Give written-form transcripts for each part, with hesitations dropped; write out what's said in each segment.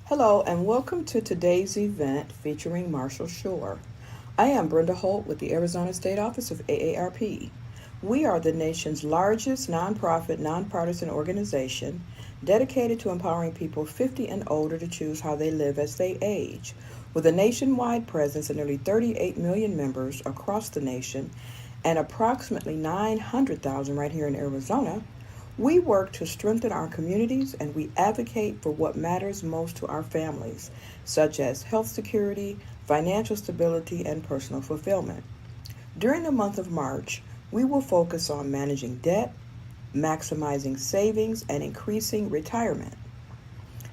Hello, and welcome to today's event featuring Marshall Shore. I am Brenda Holt with the Arizona State Office of AARP. We are the nation's largest nonprofit, nonpartisan organization dedicated to empowering people 50 and older to choose how they live as they age. With a nationwide presence of nearly 38 million members across the nation and approximately 900,000 right here in Arizona, we work to strengthen our communities and we advocate for what matters most to our families, such as health security, financial stability, and personal fulfillment. During the month of March, we will focus on managing debt, maximizing savings, and increasing retirement.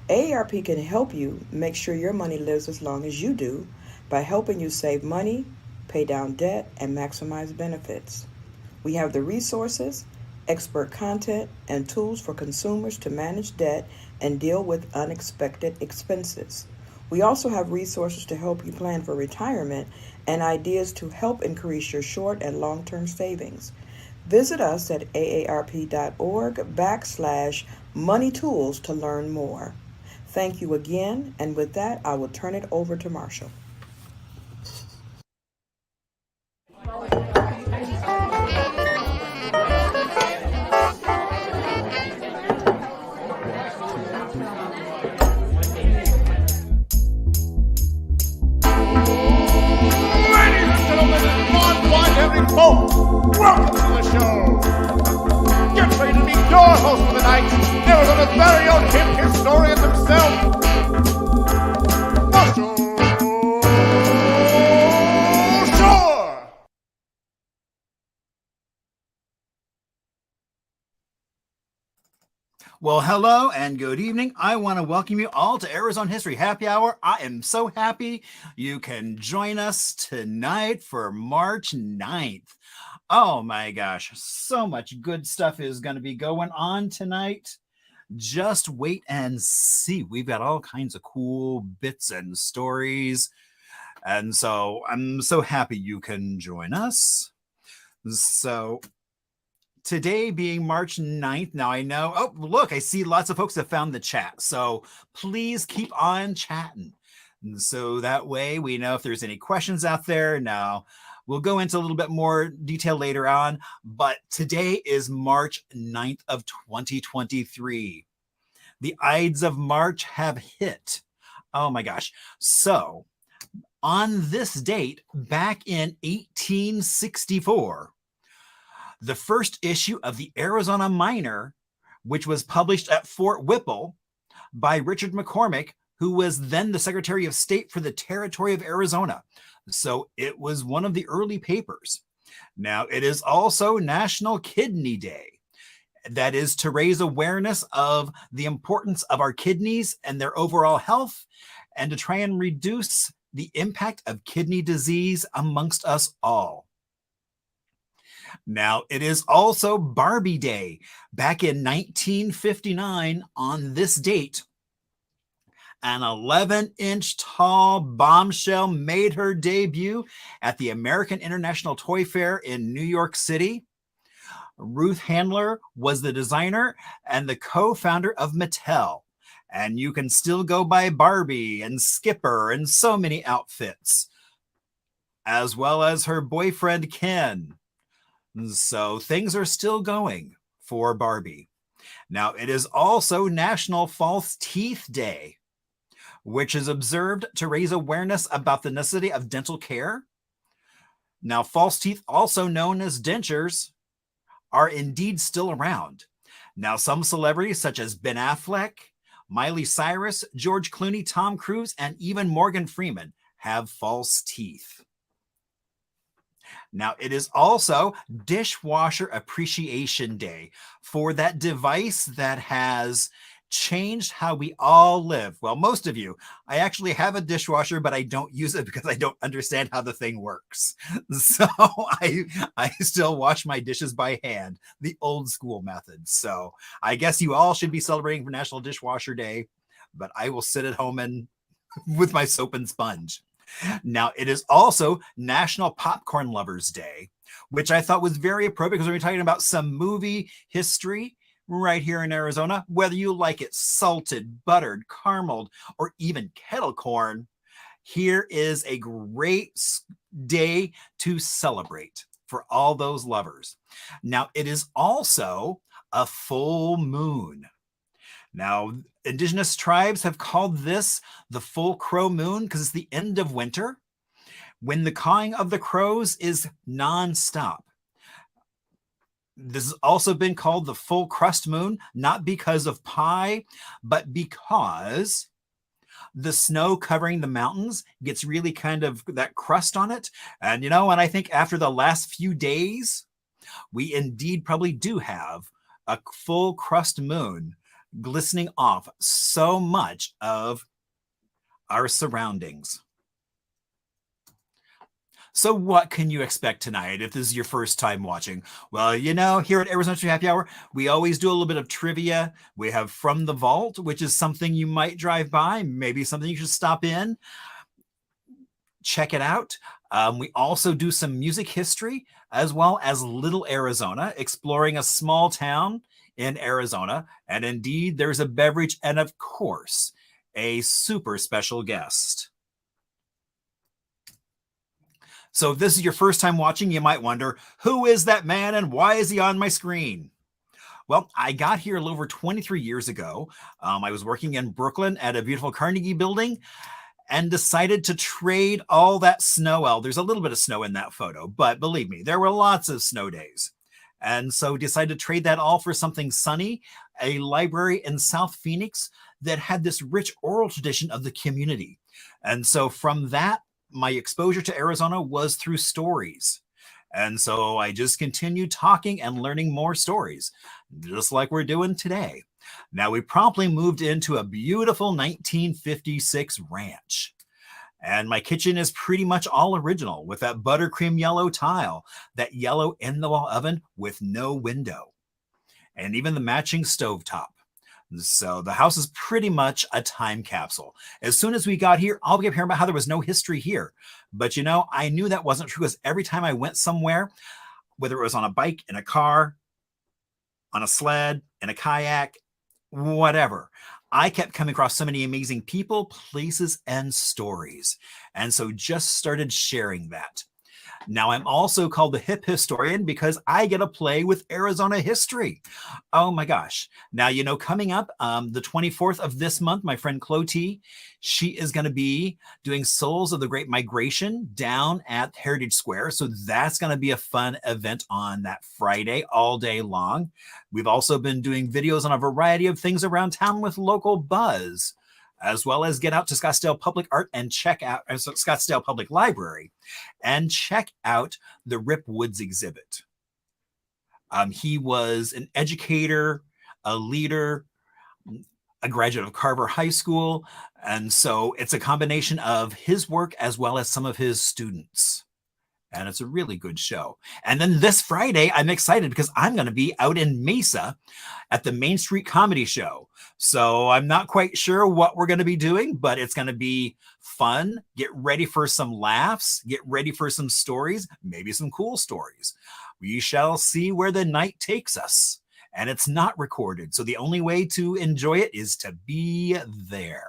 AARP can help you make sure your money lives as long as you do by helping you save money, pay down debt, and maximize benefits. We have the resources, expert content, and tools for consumers to manage debt and deal with unexpected expenses. We also have resources to help you plan for retirement and ideas to help increase your short and long-term savings. Visit us at aarp.org/money tools to learn more. Thank you again, and with that, I will turn it over to Marshall. Ladies and gentlemen, non-binary folk, welcome to the show. Get ready to meet your host for the night, Arizona's very own hip historian himself, Marshall Shore. Well, hello and good evening. I want to welcome you all to Arizona History Happy Hour. I am so happy you can join us tonight for March 9th. Oh my gosh, so much good stuff is going to be going on tonight. Just wait and see. We've got all kinds of cool bits and stories. And so I'm so happy you can join us. So today being March 9th, now I know, oh, look, I see lots of folks that found the chat. So please keep on chatting. And so that way we know if there's any questions out there. Now, we'll go into a little bit more detail later on, but today is March 9th of 2023. The Ides of March have hit. Oh my gosh. So on this date, back in 1864, the first issue of the Arizona Miner, which was published at Fort Whipple by Richard McCormick, who was then the Secretary of State for the Territory of Arizona. So it was one of the early papers. Now, it is also National Kidney Day. That is to raise awareness of the importance of our kidneys and their overall health, and to try and reduce the impact of kidney disease amongst us all. Now, it is also Barbie Day. Back in 1959, on this date, an 11-inch tall bombshell made her debut at the American International Toy Fair in New York City. Ruth Handler was the designer and the co-founder of Mattel. And you can still go buy Barbie and Skipper and so many outfits, as well as her boyfriend, Ken. So things are still going for Barbie. Now, it is also National False Teeth Day, which is observed to raise awareness about the necessity of dental care. Now, false teeth, also known as dentures, are indeed still around. Now, some celebrities such as Ben Affleck, Miley Cyrus, George Clooney, Tom Cruise, and even Morgan Freeman have false teeth. Now, it is also Dishwasher Appreciation Day for that device that has changed how we all live. Well, most of you. I actually have a dishwasher, but I don't use it because I don't understand how the thing works. So I still wash my dishes by hand, the old school method. So I guess you all should be celebrating for National Dishwasher Day, but I will sit at home and with my soap and sponge. Now, it is also National Popcorn Lovers Day, which I thought was very appropriate because we were talking about some movie history. right here in Arizona, whether you like it salted, buttered, carameled, or even kettle corn. Here is a great day to celebrate for all those lovers. Now, it is also a full moon. Now, indigenous tribes have called this the full crow moon because it's the end of winter when the cawing of the crows is nonstop. This has also been called the full crust moon, not because of pie, but because the snow covering the mountains gets really kind of that crust on it. And, and I think after the last few days, we indeed probably do have a full crust moon glistening off so much of our surroundings. So what can you expect tonight if this is your first time watching? Well, here at Arizona History Happy Hour, we always do a little bit of trivia. We have From the Vault, which is something you might drive by, maybe something you should stop in. Check it out. We also do some music history, as well as Little Arizona, exploring a small town in Arizona. And indeed, there's a beverage and, of course, a super special guest. So if this is your first time watching, you might wonder, who is that man and why is he on my screen? Well, I got here a little over 23 years ago. I was working in Brooklyn at a beautiful Carnegie building and decided to trade all that snow. Well, there's a little bit of snow in that photo, but believe me, there were lots of snow days. And so decided to trade that all for something sunny, a library in South Phoenix that had this rich oral tradition of the community. And so from that, my exposure to Arizona was through stories. And so I just continued talking and learning more stories, just like we're doing today. Now, we promptly moved into a beautiful 1956 ranch. And my kitchen is pretty much all original with that buttercream yellow tile, that yellow in-the-wall oven with no window, and even the matching stovetop. So the house is pretty much a time capsule. As soon as we got here, all we kept hearing about how there was no history here. But I knew that wasn't true because every time I went somewhere, whether it was on a bike, in a car, on a sled, in a kayak, whatever, I kept coming across so many amazing people, places, and stories. And so just started sharing that. Now, I'm also called the hip historian because I get to play with Arizona history. Oh my gosh. Now, coming up the 24th of this month, my friend Clottie, she is going to be doing Souls of the Great Migration down at Heritage Square. So that's going to be a fun event on that Friday all day long. We've also been doing videos on a variety of things around town with local buzz, as well as get out to Scottsdale Public Art and check out Scottsdale Public Library and check out the Rip Woods exhibit. He was an educator, a leader, a graduate of Carver High School. And so it's a combination of his work as well as some of his students. And it's a really good show. And then this Friday, I'm excited because I'm going to be out in Mesa at the Main Street Comedy Show. So I'm not quite sure what we're going to be doing, but it's going to be fun. Get ready for some laughs. Get ready for some stories, maybe some cool stories. We shall see where the night takes us. And it's not recorded. So the only way to enjoy it is to be there.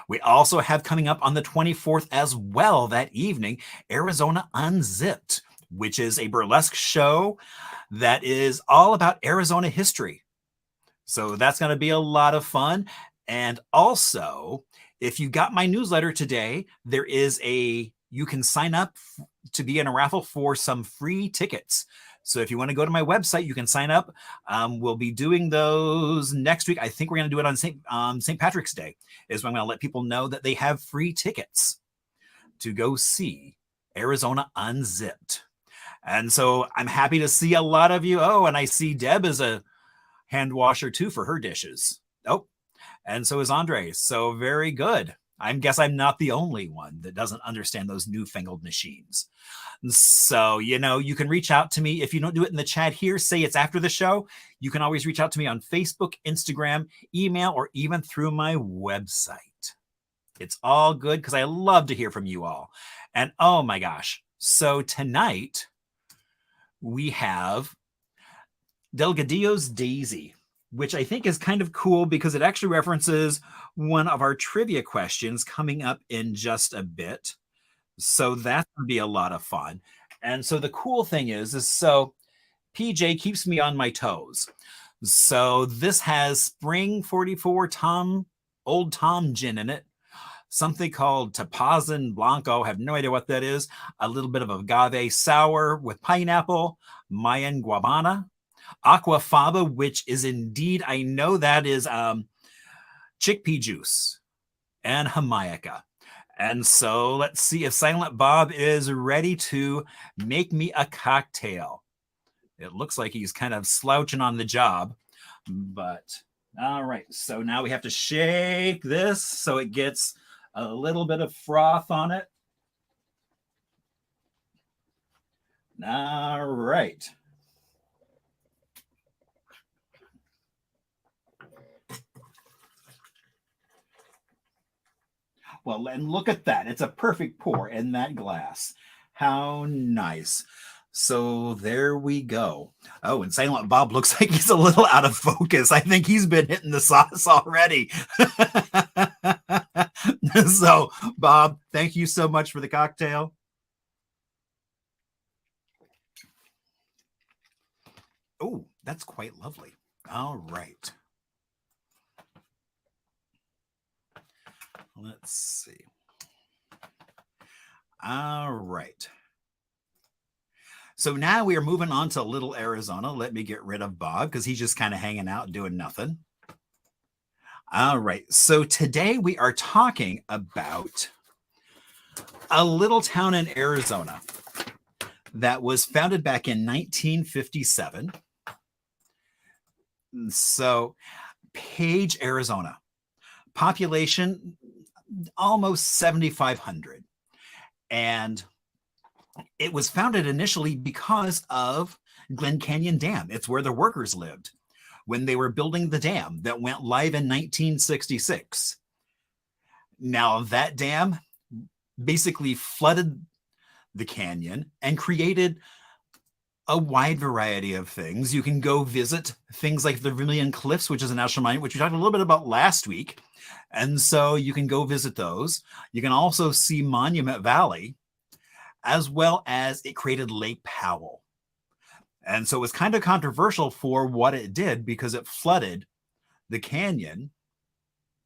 We also have coming up on the 24th as well that evening, Arizona Unzipped, which is a burlesque show that is all about Arizona history. So that's going to be a lot of fun. And also, if you got my newsletter today, you can sign up to be in a raffle for some free tickets. So if you want to go to my website, you can sign up. We'll be doing those next week. I think we're going to do it on St. Patrick's Day is when I'm going to let people know that they have free tickets to go see Arizona Unzipped. And so I'm happy to see a lot of you. Oh, and I see Deb is a hand washer too for her dishes. Oh, and so is Andre. So very good. I guess I'm not the only one that doesn't understand those newfangled machines. So, you can reach out to me. If you don't do it in the chat here, say it's after the show. You can always reach out to me on Facebook, Instagram, email, or even through my website. It's all good because I love to hear from you all. And oh my gosh. So tonight we have Delgadillo's Daisy, which I think is kind of cool because it actually references one of our trivia questions coming up in just a bit. So that's going to be a lot of fun. And so the cool thing is so PJ keeps me on my toes. So this has Spring 44 Old Tom gin in it, something called Tapazin Blanco, have no idea what that is, a little bit of agave sour with pineapple, Mayan guabana, aquafaba, which is indeed, I know that is chickpea juice, and Jamaica. And so let's see if Silent Bob is ready to make me a cocktail. It looks like he's kind of slouching on the job, but all right. So now we have to shake this so it gets a little bit of froth on it. All right. Well, and look at that. It's a perfect pour in that glass. How nice. So there we go. Oh, and Silent Bob looks like he's a little out of focus. I think he's been hitting the sauce already. So, Bob, thank you so much for the cocktail. Oh, that's quite lovely. All right. Let's see. All right. So now we are moving on to Little Arizona. Let me get rid of Bob because he's just kind of hanging out doing nothing. All right. So today we are talking about a little town in Arizona that was founded back in 1957. So Page, Arizona. Population almost 7,500. And it was founded initially because of Glen Canyon Dam. It's where the workers lived when they were building the dam that went live in 1966. Now, that dam basically flooded the canyon and created a wide variety of things. You can go visit things like the Vermilion Cliffs, which is a national monument, which we talked a little bit about last week. And so you can go visit those. You can also see Monument Valley, as well as it created Lake Powell. And so it was kind of controversial for what it did because it flooded the canyon.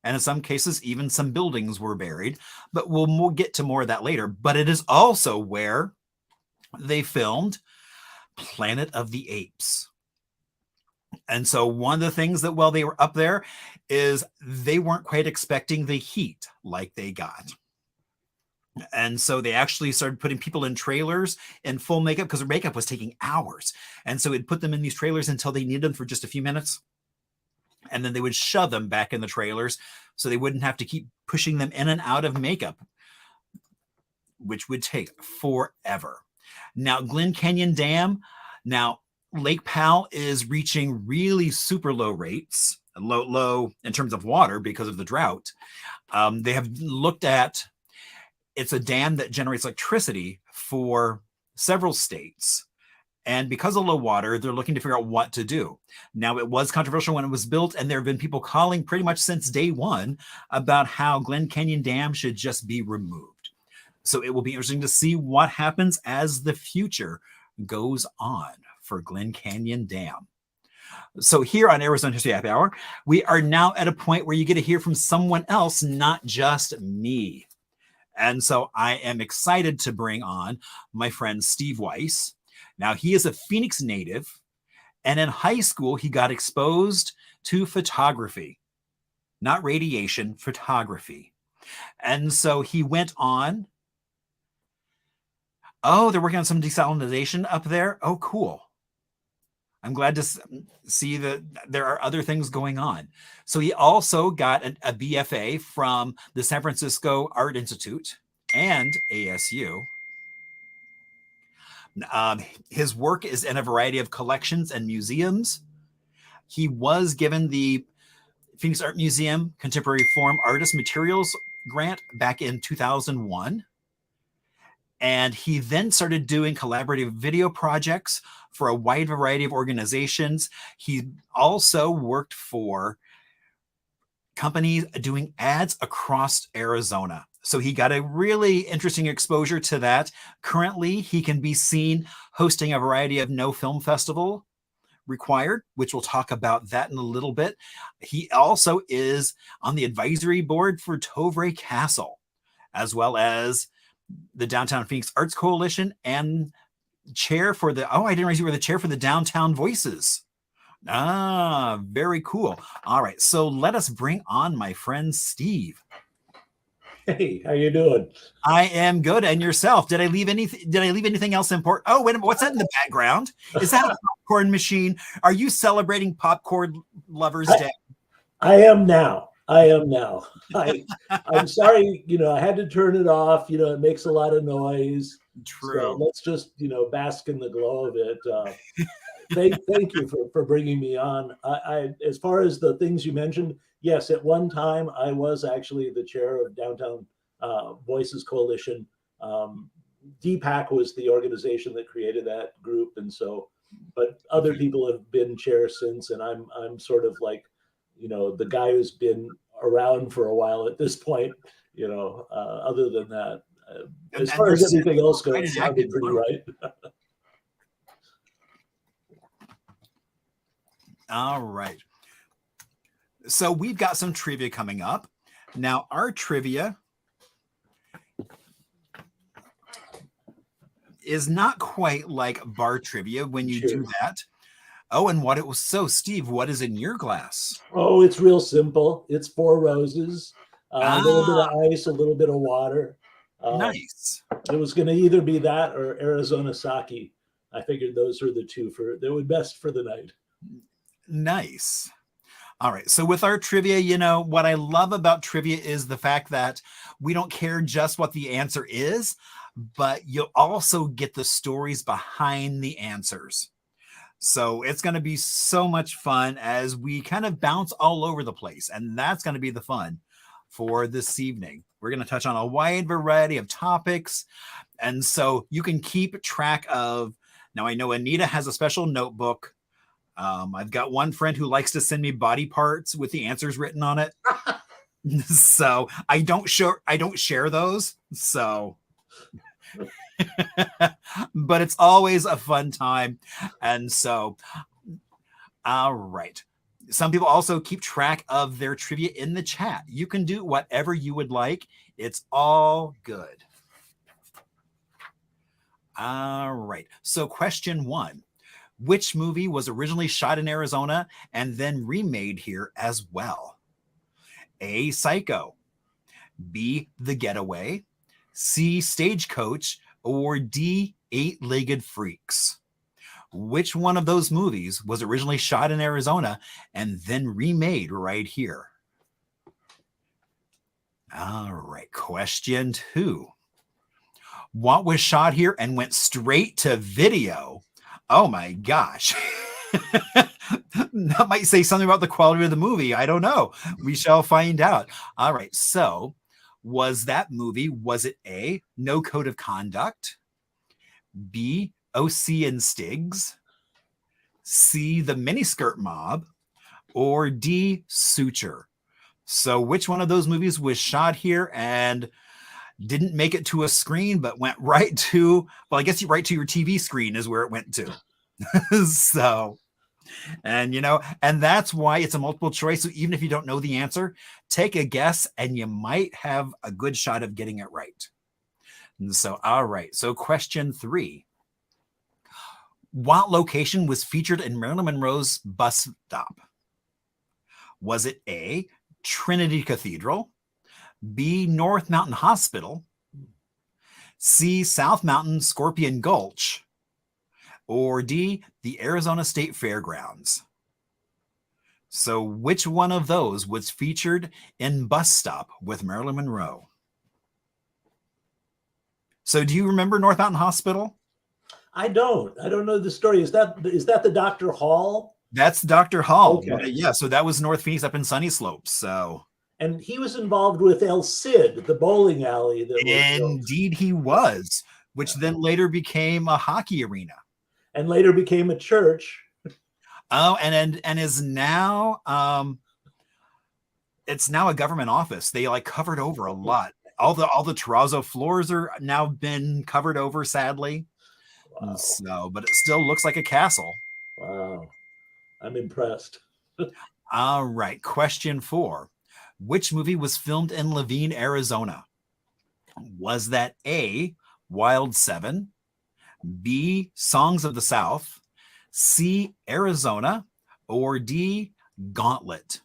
And in some cases, even some buildings were buried. But we'll get to more of that later. But it is also where they filmed Planet of the Apes. And so one of the things that while they were up there is they weren't quite expecting the heat like they got. And so they actually started putting people in trailers in full makeup because their makeup was taking hours. And so it'd put them in these trailers until they needed them for just a few minutes. And then they would shove them back in the trailers so they wouldn't have to keep pushing them in and out of makeup, which would take forever. Now, Glen Canyon Dam, now Lake Powell is reaching really super low rates, low in terms of water because of the drought. They have looked at, it's a dam that generates electricity for several states. And because of low water, they're looking to figure out what to do. Now, it was controversial when it was built, and there have been people calling pretty much since day one about how Glen Canyon Dam should just be removed. So it will be interesting to see what happens as the future goes on for Glen Canyon Dam. So here on Arizona History Happy Hour, we are now at a point where you get to hear from someone else, not just me. And so I am excited to bring on my friend Steve Weiss. Now, he is a Phoenix native, and in high school, he got exposed to photography, not radiation, photography. And so he went on. Oh, they're working on some desalinization up there. Oh, cool. I'm glad to see that there are other things going on. So he also got a BFA from the San Francisco Art Institute and ASU. His work is in a variety of collections and museums. He was given the Phoenix Art Museum Contemporary Form Artist Materials Grant back in 2001. And he then started doing collaborative video projects for a wide variety of organizations. He also worked for companies doing ads across Arizona. So he got a really interesting exposure to that. Currently, he can be seen hosting a variety of no film festival required, which we'll talk about that in a little bit. He also is on the advisory board for Tovray Castle, as well as the Downtown Phoenix Arts Coalition and chair for the, I didn't realize you were the chair for the Downtown Voices. Very cool. All right, so let us bring on my friend Steve. Hey, how you doing? I am good, and yourself? Did I leave anything else important? Oh, wait a minute, what's that in the background? Is that a popcorn machine? Are you celebrating Popcorn Lovers Day? I am now. I'm sorry, I had to turn it off. It makes a lot of noise. True. So let's just, bask in the glow of it. Thank you for bringing me on. I as far as the things you mentioned, yes, at one time I was actually the chair of Downtown Voices Coalition. DPAC was the organization that created that group, and so, but other people have been chair since, and I'm sort of like, the guy who's been around for a while at this point. Other than that, as far as everything else goes, it sounded pretty right. All right. So we've got some trivia coming up. Now, our trivia is not quite like bar trivia when you do that. Oh, and what it was. So, Steve, what is in your glass? Oh, it's real simple. It's 4 roses, a little bit of ice, a little bit of water. Nice. It was going to either be that or Arizona sake. I figured those were the two they were best for the night. Nice. All right. So with our trivia, what I love about trivia is the fact that we don't care just what the answer is, but you'll also get the stories behind the answers. So it's going to be so much fun as we kind of bounce all over the place. And that's going to be the fun for this evening. We're going to touch on a wide variety of topics. And so you can keep track of, now I know Anita has a special notebook. I've got one friend who likes to send me body parts with the answers written on it. So I don't share those. So, but it's always a fun time. And so, all right. Some people also keep track of their trivia in the chat. You can do whatever you would like. It's all good. All right. So question 1. Which movie was originally shot in Arizona and then remade here as well? A, Psycho. B, The Getaway. C, Stagecoach. Or D, Eight-Legged Freaks. Which one of those movies was originally shot in Arizona and then remade right here? All right, question 2. What was shot here and went straight to video? Oh my gosh. That might say something about the quality of the movie. I don't know. We shall find out. All right, so was it A, No Code of Conduct? B, O.C. and Stiggs? C, The Miniskirt Mob? Or D, Suture? So which one of those movies was shot here and didn't make it to a screen, but went right to, well, I guess right to your TV screen is where it went to. So, and and that's why it's a multiple choice. So even if you don't know the answer, take a guess and you might have a good shot of getting it right. And so, all right. So question 3. What location was featured in Marilyn Monroe's bus stop? Was it A, Trinity Cathedral? B, North Mountain Hospital? C, South Mountain Scorpion Gulch? Or D, the Arizona State Fairgrounds? So which one of those was featured in Bus Stop with Marilyn Monroe? So do you remember North Mountain Hospital? I don't know the story. Is that the Dr. Hall? That's Dr. Hall. Okay. Yeah, so that was North Phoenix up in Sunny Slopes. So, and he was involved with El Cid, the bowling alley. That indeed he was. which then later became a hockey arena. And later became a church. Oh, and is now it's now a government office. They like covered over a lot. All the terrazzo floors are now been covered over, sadly. Wow. So, but it still looks like a castle. Wow. I'm impressed. All right. Question 4. Which movie was filmed in Levine, Arizona? Was that A, Wild 7, B, Songs of the South, C, Arizona, or D, Gauntlet?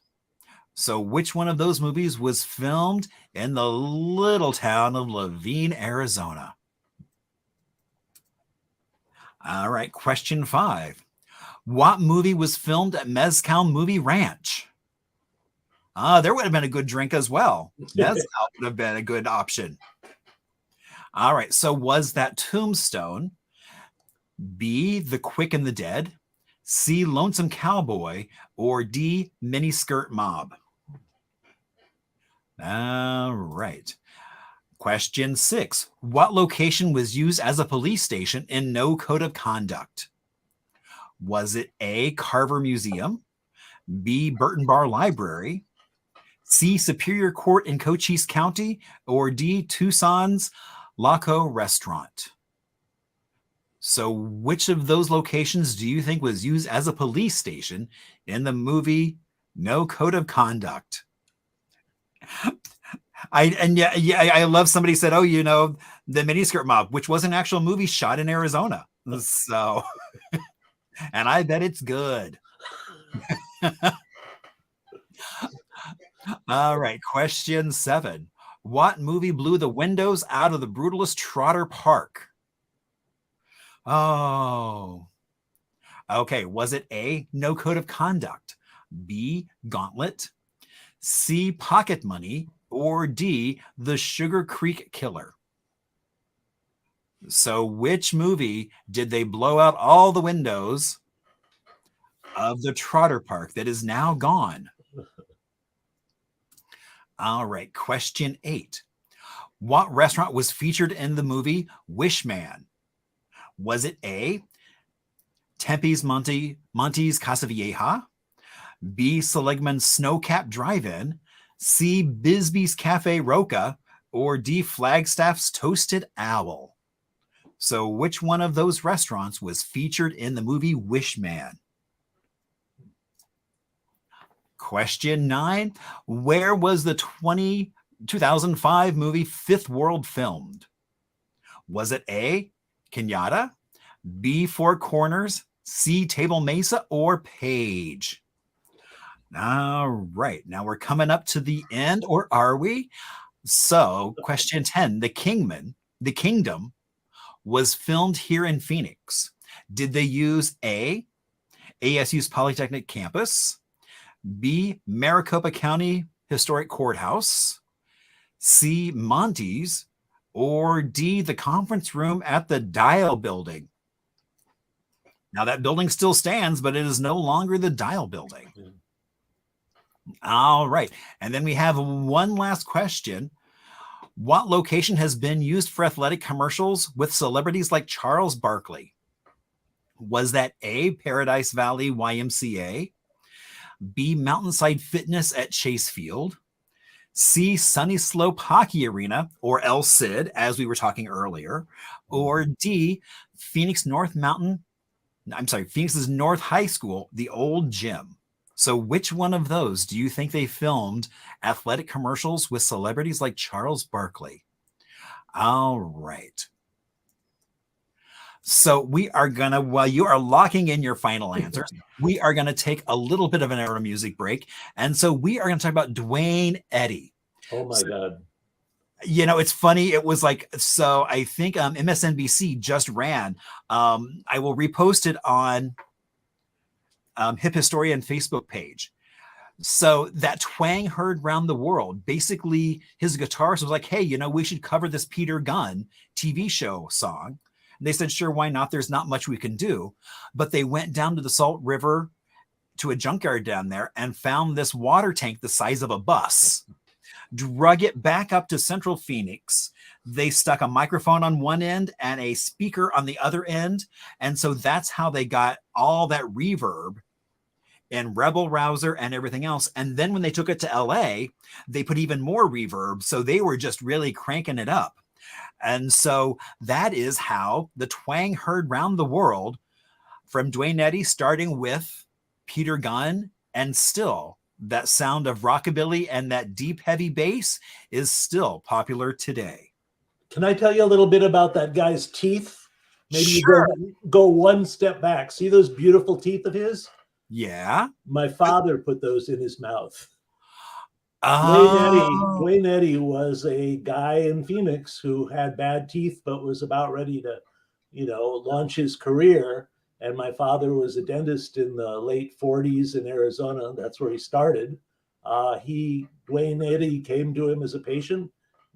So which one of those movies was filmed in the little town of Levine, Arizona? All right, question 5. What movie was filmed at Mezcal Movie Ranch? There would have been a good drink as well. Mezcal would have been a good option. All right, so was that Tombstone, B, The Quick and the Dead, C, Lonesome Cowboy, or D, Miniskirt Mob? All right. Question 6. What location was used as a police station in No Code of Conduct? Was it A, Carver Museum, B, Burton Bar Library, C, Superior Court in Cochise County, or D, Tucson's Laco Restaurant? So which of those locations do you think was used as a police station in the movie No Code of Conduct? I love somebody said, oh, you know, the Miniskirt Mob, which was an actual movie shot in Arizona. So, and I bet it's good. All right. Question 7. What movie blew the windows out of the brutalist Trotter Park? Oh, okay. Was it A, No Code of Conduct, B, Gauntlet, C, Pocket Money, or D, The Sugar Creek Killer? So which movie did they blow out all the windows of the Trotter Park that is now gone? All right. Question 8. What restaurant was featured in the movie Wishman? Was it A, Tempe's Monte's Casa Vieja, B, Seligman's Snowcap Drive-In, C, Bisbee's Cafe Roca, or D, Flagstaff's Toasted Owl? So which one of those restaurants was featured in the movie Wishman? Question 9. Where was the 2005 movie Fifth World filmed? Was it A, Kenyatta, B, Four Corners, C, Table Mesa, or Page? All right. Now we're coming up to the end, or are we? So question 10, The Kingdom was filmed here in Phoenix. Did they use A, ASU's Polytechnic Campus, B, Maricopa County Historic Courthouse, C, Monty's, or D, the conference room at the Dial Building? Now that building still stands, but it is no longer the Dial Building. All right. And then we have one last question. What location has been used for athletic commercials with celebrities like Charles Barkley? Was that A, Paradise Valley YMCA, B, Mountainside Fitness at Chase Field, C, Sunny Slope Hockey Arena, or El Cid, as we were talking earlier, or D, Phoenix's North High School, the old gym? So which one of those do you think they filmed athletic commercials with celebrities like Charles Barkley? All right. So we are going to, while you are locking in your final answers, we are going to take a little bit of an air music break. And so we are going to talk about Dwayne Eddy. Oh my God. You know, it's funny. It was like, so I think MSNBC just ran. I will repost it on Hip Historian Facebook page. So that twang heard round the world. Basically, his guitarist was like, hey, you know, we should cover this Peter Gunn TV show song. And they said, sure, why not? There's not much we can do. But they went down to the Salt River to a junkyard down there and found this water tank the size of a bus. drug it back up to Central Phoenix. They stuck a microphone on one end and a speaker on the other end. And so that's how they got all that reverb and Rebel Rouser and everything else. And then when they took it to LA, they put even more reverb. So they were just really cranking it up. And so that is how the twang heard round the world from Duane Eddy, starting with Peter Gunn, and still that sound of rockabilly and that deep, heavy bass is still popular today. Can I tell you a little bit about that guy's teeth? Maybe Sure. you go one step back. See those beautiful teeth of his? Yeah. My father put those in his mouth. Oh. Duane Eddy was a guy in Phoenix who had bad teeth, but was about ready to, launch his career. And my father was a dentist in the late 40s in Arizona. That's where he started. Duane Eddy came to him as a patient.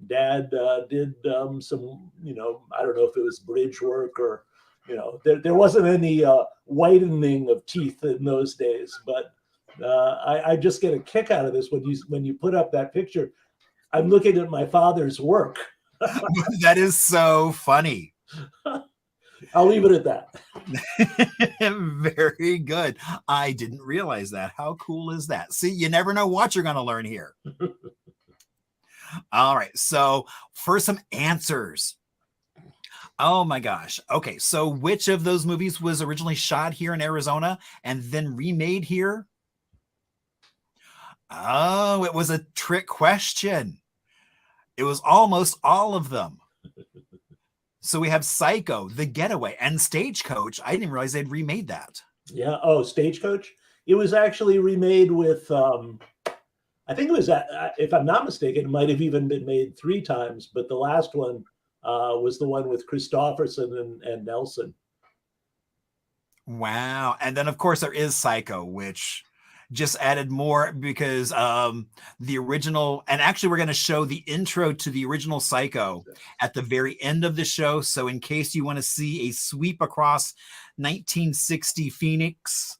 Dad did some, I don't know if it was bridge work or, there wasn't any whitening of teeth in those days, but I just get a kick out of this when you put up that picture. I'm looking at my father's work. That is so funny. I'll leave it at that. Very good. I didn't realize that. How cool is that? See, you never know what you're going to learn here. All right. So for some answers. Oh my gosh. Okay. So which of those movies was originally shot here in Arizona and then remade here? Oh, it was a trick question. It was almost all of them. So we have Psycho, The Getaway, and Stagecoach. I didn't realize they'd remade that. Yeah. Oh, Stagecoach. It was actually remade with, I think it was, if I'm not mistaken, it might have even been made 3 times, but the last one was the one with Christopherson and Nelson. Wow. And then, of course, there is Psycho, which just added more because the original, and actually we're going to show the intro to the original Psycho at the very end of the show. So in case you want to see a sweep across 1960 Phoenix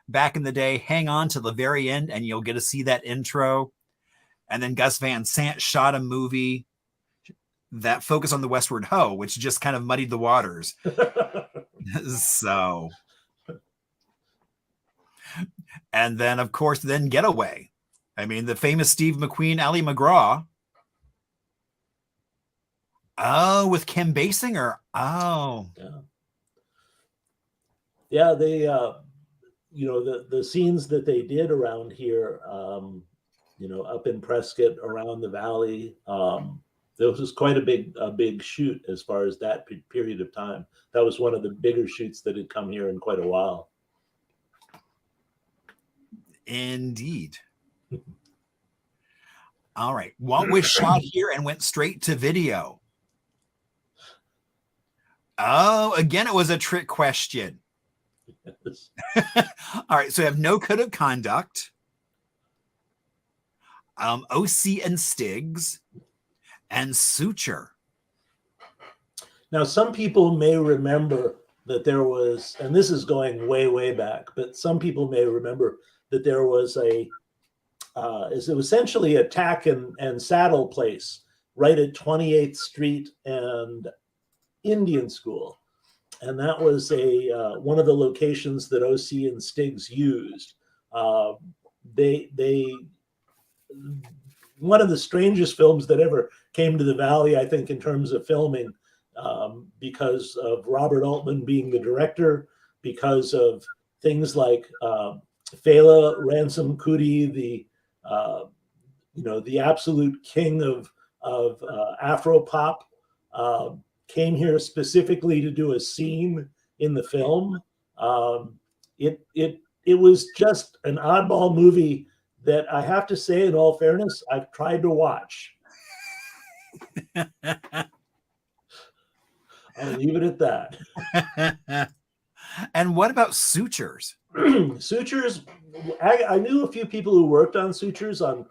back in the day, hang on to the very end and you'll get to see that intro. And then Gus Van Sant shot a movie that focused on the Westward Ho, which just kind of muddied the waters. So... And then, of course, then Getaway. I mean, the famous Steve McQueen, Ali McGraw. Oh, with Kim Basinger. Oh. Yeah, they, the scenes that they did around here, up in Prescott, around the valley, there was quite a big shoot as far as that period of time. That was one of the bigger shoots that had come here in quite a while. Indeed. All right. What was shot here and went straight to video? Oh, again, it was a trick question. All right. So we have No Code of Conduct, OC and Stigs, and Suture. Now, some people may remember that there was, and this is going way, way back, but some people may remember that there was it was essentially a tack and saddle place right at 28th Street and Indian School. And that was one of the locations that OC and Stigs used. One of the strangest films that ever came to the Valley, I think, in terms of filming, because of Robert Altman being the director, because of things like Fela Ransom Kuti, the absolute king of Afro pop, came here specifically to do a scene in the film. It was just an oddball movie that I have to say, in all fairness, I've tried to watch. I'll leave it at that. And what about Sutures? Sutures, I knew a few people who worked on Sutures on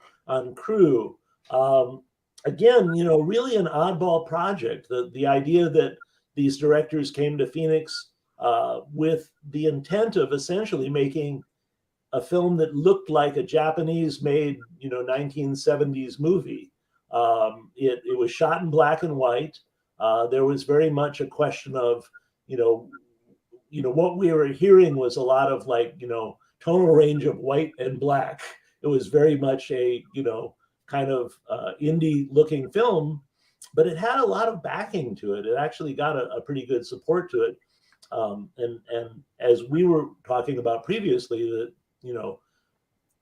crew. Again, really an oddball project. The idea that these directors came to Phoenix with the intent of essentially making a film that looked like a Japanese-made, 1970s movie. It was shot in black and white. There was very much a question of, what we were hearing was a lot of like, tonal range of white and black. It was very much a, kind of indie looking film, but it had a lot of backing to it. It actually got a pretty good support to it. And as we were talking about previously, that,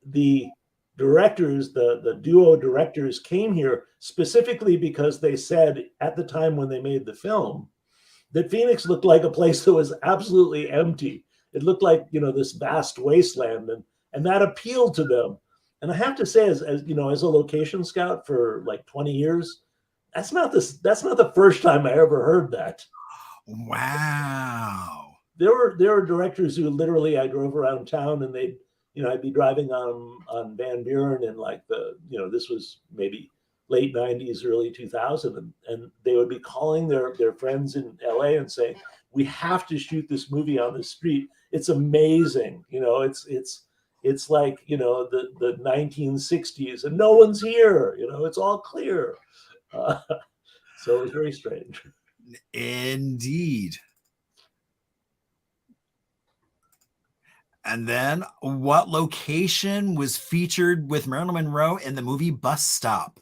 the directors, the duo directors came here specifically because they said at the time when they made the film that Phoenix looked like a place that was absolutely empty. It looked like, this vast wasteland, and that appealed to them. And I have to say, as a location scout for like 20 years, that's not the first time I ever heard that. Wow. There were directors who literally, I drove around town and they'd, I'd be driving on Van Buren and like this was maybe late 90s, early 2000, and they would be calling their friends in LA and saying, we have to shoot this movie on the street. It's amazing. It's like, the 1960s and no one's here, it's all clear. So it was very strange. Indeed. And then what location was featured with Marilyn Monroe in the movie Bus Stop?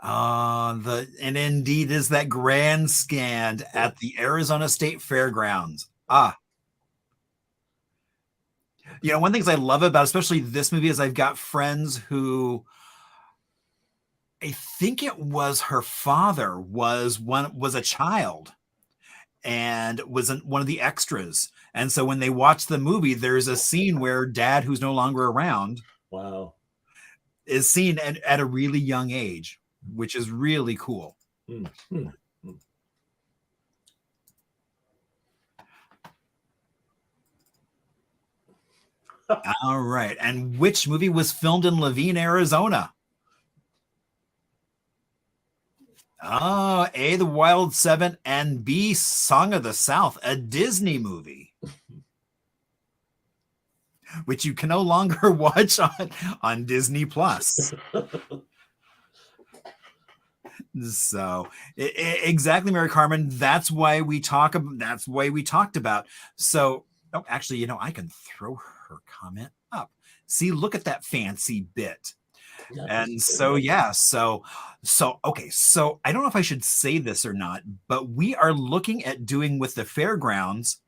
And indeed is that grandstand at the Arizona State Fairgrounds. One of the things I love about especially this movie is I've got friends who I think it was her father was a child and was one of the extras. And so when they watch the movie, there's a scene where dad, who's no longer around, wow, is seen at a really young age, which is really cool. Mm-hmm. All right. And which movie was filmed in Levine, Arizona? A, The Wild Seven, and B, Song of the South, a Disney movie, which you can no longer watch on Disney Plus. So exactly, Mary Carmen. That's why we talked about. So, actually, I can throw her comment up. See, look at that fancy bit. And so, yeah, so okay, so I don't know if I should say this or not, but we are looking at doing with the fairgrounds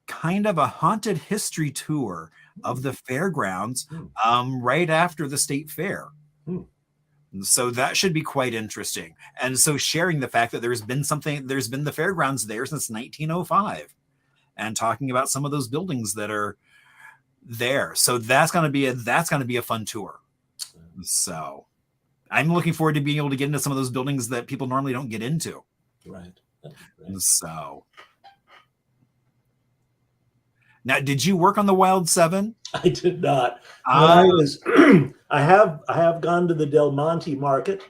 kind of a haunted history tour of the fairgrounds right after the state fair. So that should be quite interesting. And so sharing the fact that there's been the fairgrounds there since 1905 and talking about some of those buildings that are there. So that's going to be a fun tour. So I'm looking forward to being able to get into some of those buildings that people normally don't get into. Right. So now, did you work on the Wild Seven? I did not. I have gone to the Del Monte Market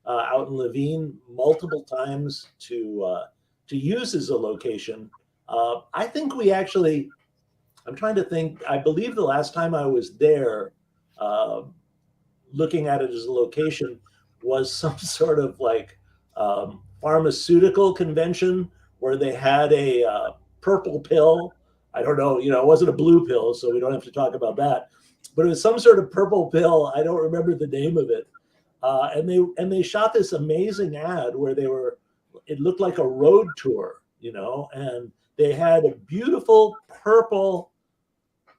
out in Levine multiple times to use as a location. I think I'm trying to think. I believe the last time I was there, looking at it as a location, was some sort of like pharmaceutical convention where they had a purple pill. I don't know, it wasn't a blue pill, so we don't have to talk about that. But it was some sort of purple pill. I don't remember the name of it. And they shot this amazing ad where it looked like a road tour, and they had a beautiful purple,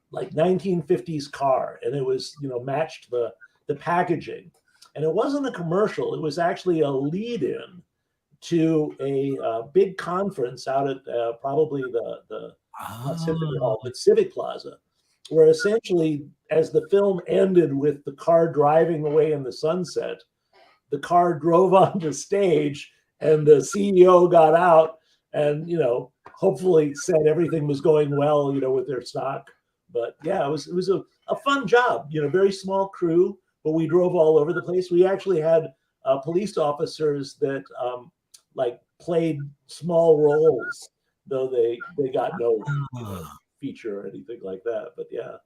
like 1950s car, and it was, matched the packaging. And it wasn't a commercial. It was actually a lead-in to a big conference out at probably the not Symphony Hall, but Civic Plaza, where essentially, as the film ended with the car driving away in the sunset, the car drove onto stage and the CEO got out and, hopefully said everything was going well, with their stock. But yeah, it was a fun job, very small crew, but we drove all over the place. We actually had police officers that played small roles, though they got no feature or anything like that. But yeah,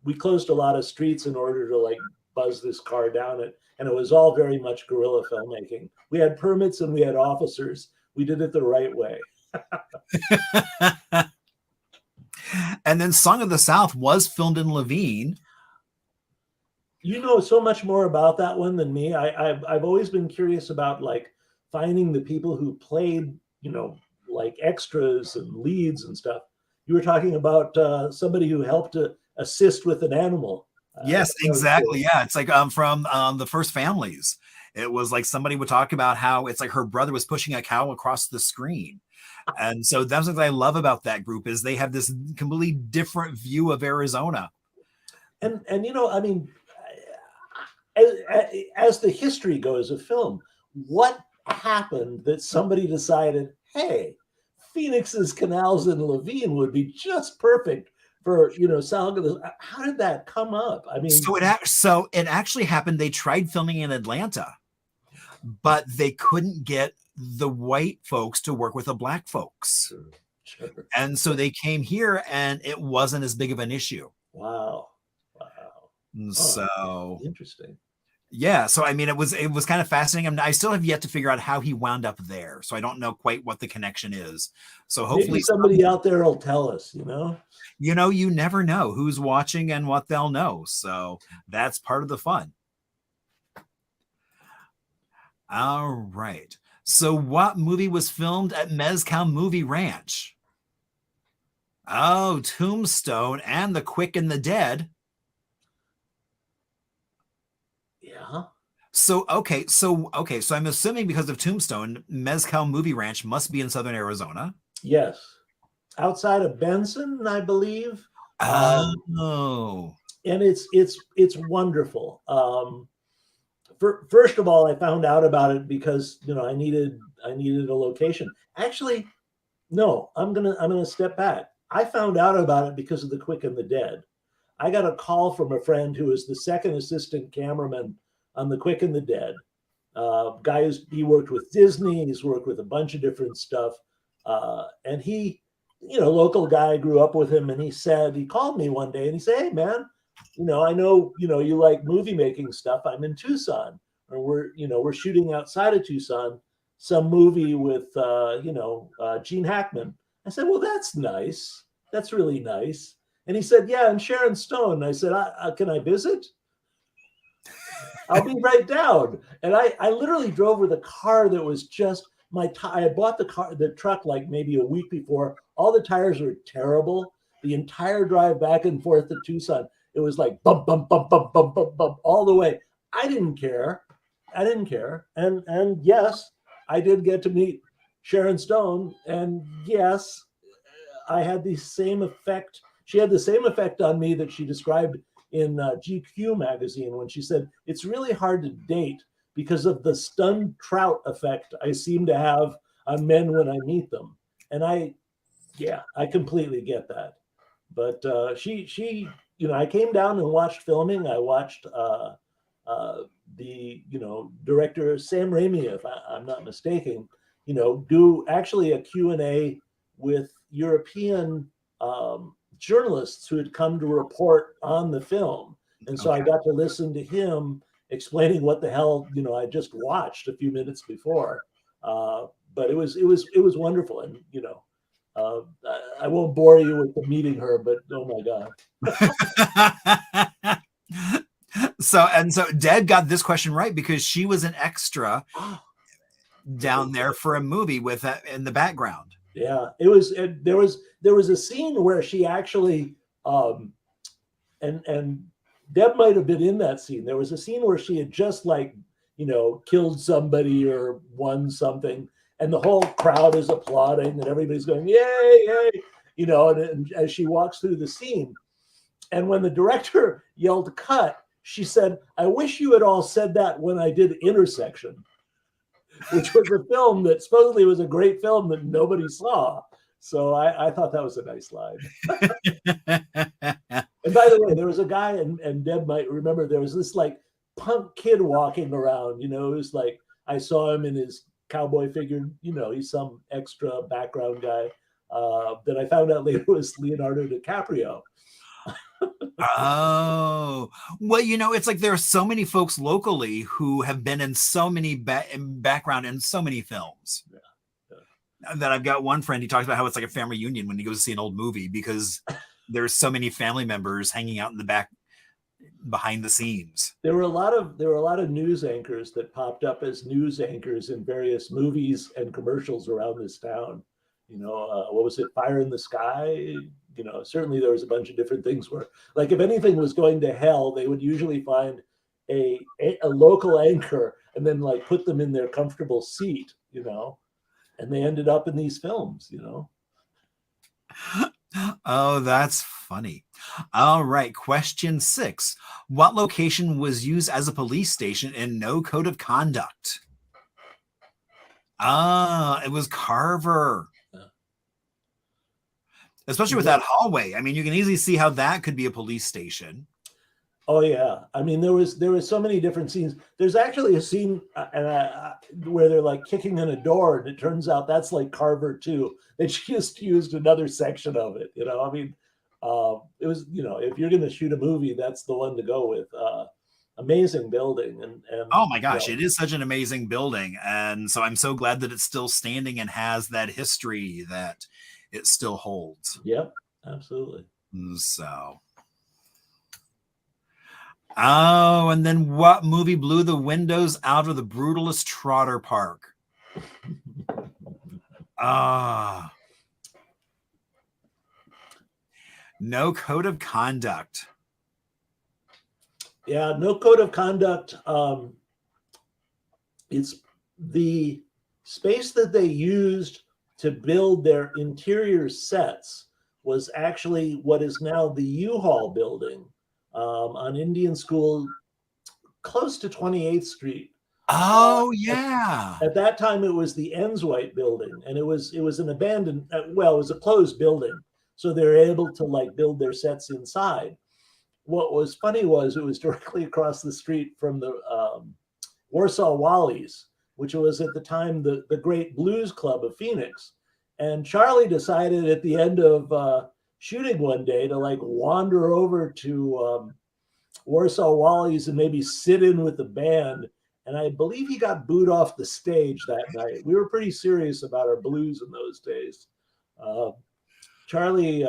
we closed a lot of streets in order to like buzz this car down it, and it was all very much guerrilla filmmaking. We had permits and we had officers. We did it the right way. And then Song of the South was filmed in Laveen. You know so much more about that one than me. I've always been curious about like finding the people who played, you know, like extras and leads and stuff. You were talking about somebody who helped to assist with an animal. Yes, exactly. Yeah, it's like from the First Families. It was like somebody would talk about how it's like her brother was pushing a cow across the screen. And so that's what I love about that group is they have this completely different view of Arizona. And you know, I mean, as the history goes of film, what happened that somebody decided, hey, Phoenix's canals in Laveen would be just perfect for, you know, Song of the. How did that come up? I mean, So it actually happened. They tried filming in Atlanta, but they couldn't get the white folks to work with the black folks. Sure. And so they came here and it wasn't as big of an issue. Wow. So interesting. yeah, so I mean it was kind of fascinating. I still have yet to figure out how he wound up there. So I don't know quite what the connection is. So hopefully maybe somebody out there will tell us, you know. You never know who's watching and what they'll know. So that's part of the fun. All right. So what movie was filmed at Mezcal Movie Ranch? Oh, Tombstone and The Quick and the Dead. Yeah. So I'm assuming because of Tombstone, Mezcal Movie Ranch must be in southern Arizona. Yes. Outside of Benson, I believe. Oh. And it's wonderful. First of all, I found out about it because, you know, I needed a location. Actually, no, I'm gonna step back. I found out about it because of The Quick and the Dead. I got a call from a friend who was the second assistant cameraman on The Quick and the Dead. He worked with Disney. He's worked with a bunch of different stuff. And he, you know, local guy, grew up with him. And he called me one day and he said, hey, man, you know, I know, you know, you like movie making stuff. I'm in Tucson, or we're shooting outside of Tucson, some movie with, Gene Hackman. I said, well, that's nice. That's really nice. And he said, yeah, and Sharon Stone. I said, can I visit? I'll be right down. And I literally drove with a car that was just I had bought the truck like maybe a week before. All the tires were terrible. The entire drive back and forth to Tucson, it was like bump, bump, bump, bump, bump, bump, bump all the way. I didn't care. And yes, I did get to meet Sharon Stone. And yes, I had the same effect. She had the same effect on me that she described in GQ magazine when she said, it's really hard to date because of the stunned trout effect I seem to have on men when I meet them. And I completely get that. But she, you know, I came down and watched filming. I watched the, you know, director Sam Raimi, if I'm not mistaken, you know, do actually a Q&A with European journalists who had come to report on the film. And so I got to listen to him explaining what the hell, you know, I just watched a few minutes before. But it was wonderful. And, you know, I won't bore you with meeting her, but oh my God. So Deb got this question right because she was an extra down there for a movie with in the background. Yeah, there was a scene where she actually and Deb might have been in that scene. There was a scene where she had just like, you know, killed somebody or won something, and the whole crowd is applauding and everybody's going, yay, yay, you know, and as she walks through the scene. And when the director yelled cut, she said, I wish you had all said that when I did Intersection, which was a film that supposedly was a great film that nobody saw. So I thought that was a nice line. And by the way, there was a guy, and Deb might remember, there was this like punk kid walking around, you know, it was like, I saw him in his cowboy figure, you know, he's some extra background guy. that I found out later was Leonardo DiCaprio. Oh, well, it's like there are so many folks locally who have been in so many background in so many films. That I've got one friend, he talks about how it's like a family reunion when he goes to see an old movie because there's so many family members hanging out in the back behind the scenes. There were a lot of news anchors that popped up as news anchors in various movies and commercials around this town. What was it? Fire in the Sky. Certainly there was a bunch of different things where, like, if anything was going to hell, they would usually find a local anchor and then like put them in their comfortable seat, and they ended up in these films. Oh, that's funny. All right. Question 6. What location was used as a police station in No Code of Conduct? It was Carver. Especially with that hallway. I mean, you can easily see how that could be a police station. Oh yeah, I mean there was so many different scenes. There's actually a scene where they're like kicking in a door, and it turns out that's like Carver too. They just used another section of it. I mean, it was if you're going to shoot a movie, that's the one to go with. Amazing building, and oh my gosh, it is such an amazing building, and so I'm so glad that it's still standing and has that history that it still holds. Yep, absolutely. So. Oh, and then what movie blew the windows out of the brutalist Trotter Park? No Code of Conduct. Yeah, No Code of Conduct. It's the space that they used to build their interior sets was actually what is now the U-Haul building. On Indian School, close to 28th Street. Oh yeah. At that time, it was the Enswite building, and it was an abandoned. It was a closed building, so they were able to like build their sets inside. What was funny was it was directly across the street from the Warsaw Wallies, which was at the time the great blues club of Phoenix. And Charlie decided at the end of shooting one day to like wander over to Warsaw Wallies and maybe sit in with the band. And I believe he got booed off the stage that night. We were pretty serious about our blues in those days. Charlie,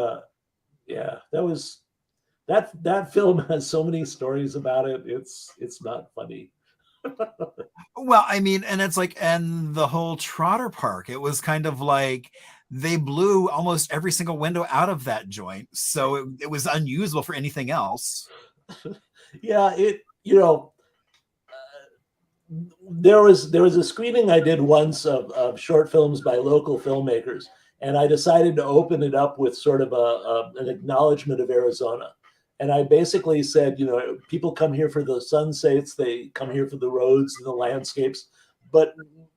that film has so many stories about it. It's not funny. Well, I mean, and it's like, and the whole Trotter Park, it was kind of like they blew almost every single window out of that joint. So it was unusable for anything else. Yeah, there was a screening I did once of short films by local filmmakers, and I decided to open it up with sort of an acknowledgement of Arizona. And I basically said, people come here for the sunsets, they come here for the roads and the landscapes, but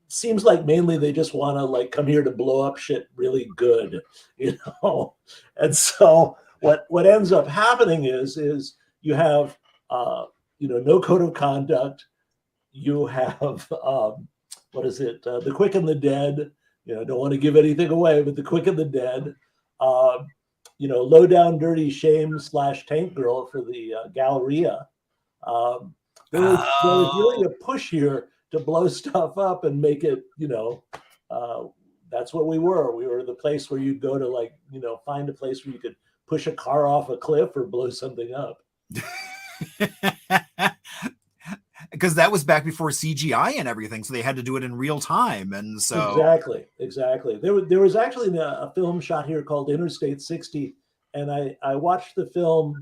seems like mainly they just want to like come here to blow up shit really good, And so what ends up happening is you have No Code of Conduct, you have The Quick and the Dead. Don't want to give anything away, but The Quick and the Dead. Low Down Dirty Shame / Tank Girl for the Galleria. There was really a push here to blow stuff up and make it, that's what we were. We were the place where you'd go to find a place where you could push a car off a cliff or blow something up. Because that was back before CGI and everything, so they had to do it in real time, and so exactly. There was actually a film shot here called Interstate 60, and I watched the film,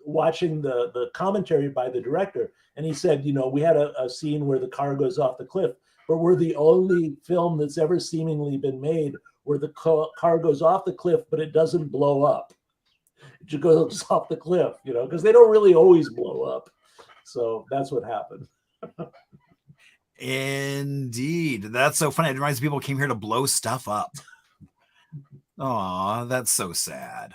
watching the commentary by the director, and he said, we had a scene where the car goes off the cliff, but we're the only film that's ever seemingly been made where the car goes off the cliff, but it doesn't blow up. It just goes off the cliff, because they don't really always blow up. So that's what happened. Indeed. That's so funny. It reminds me people came here to blow stuff up. Aw, that's so sad.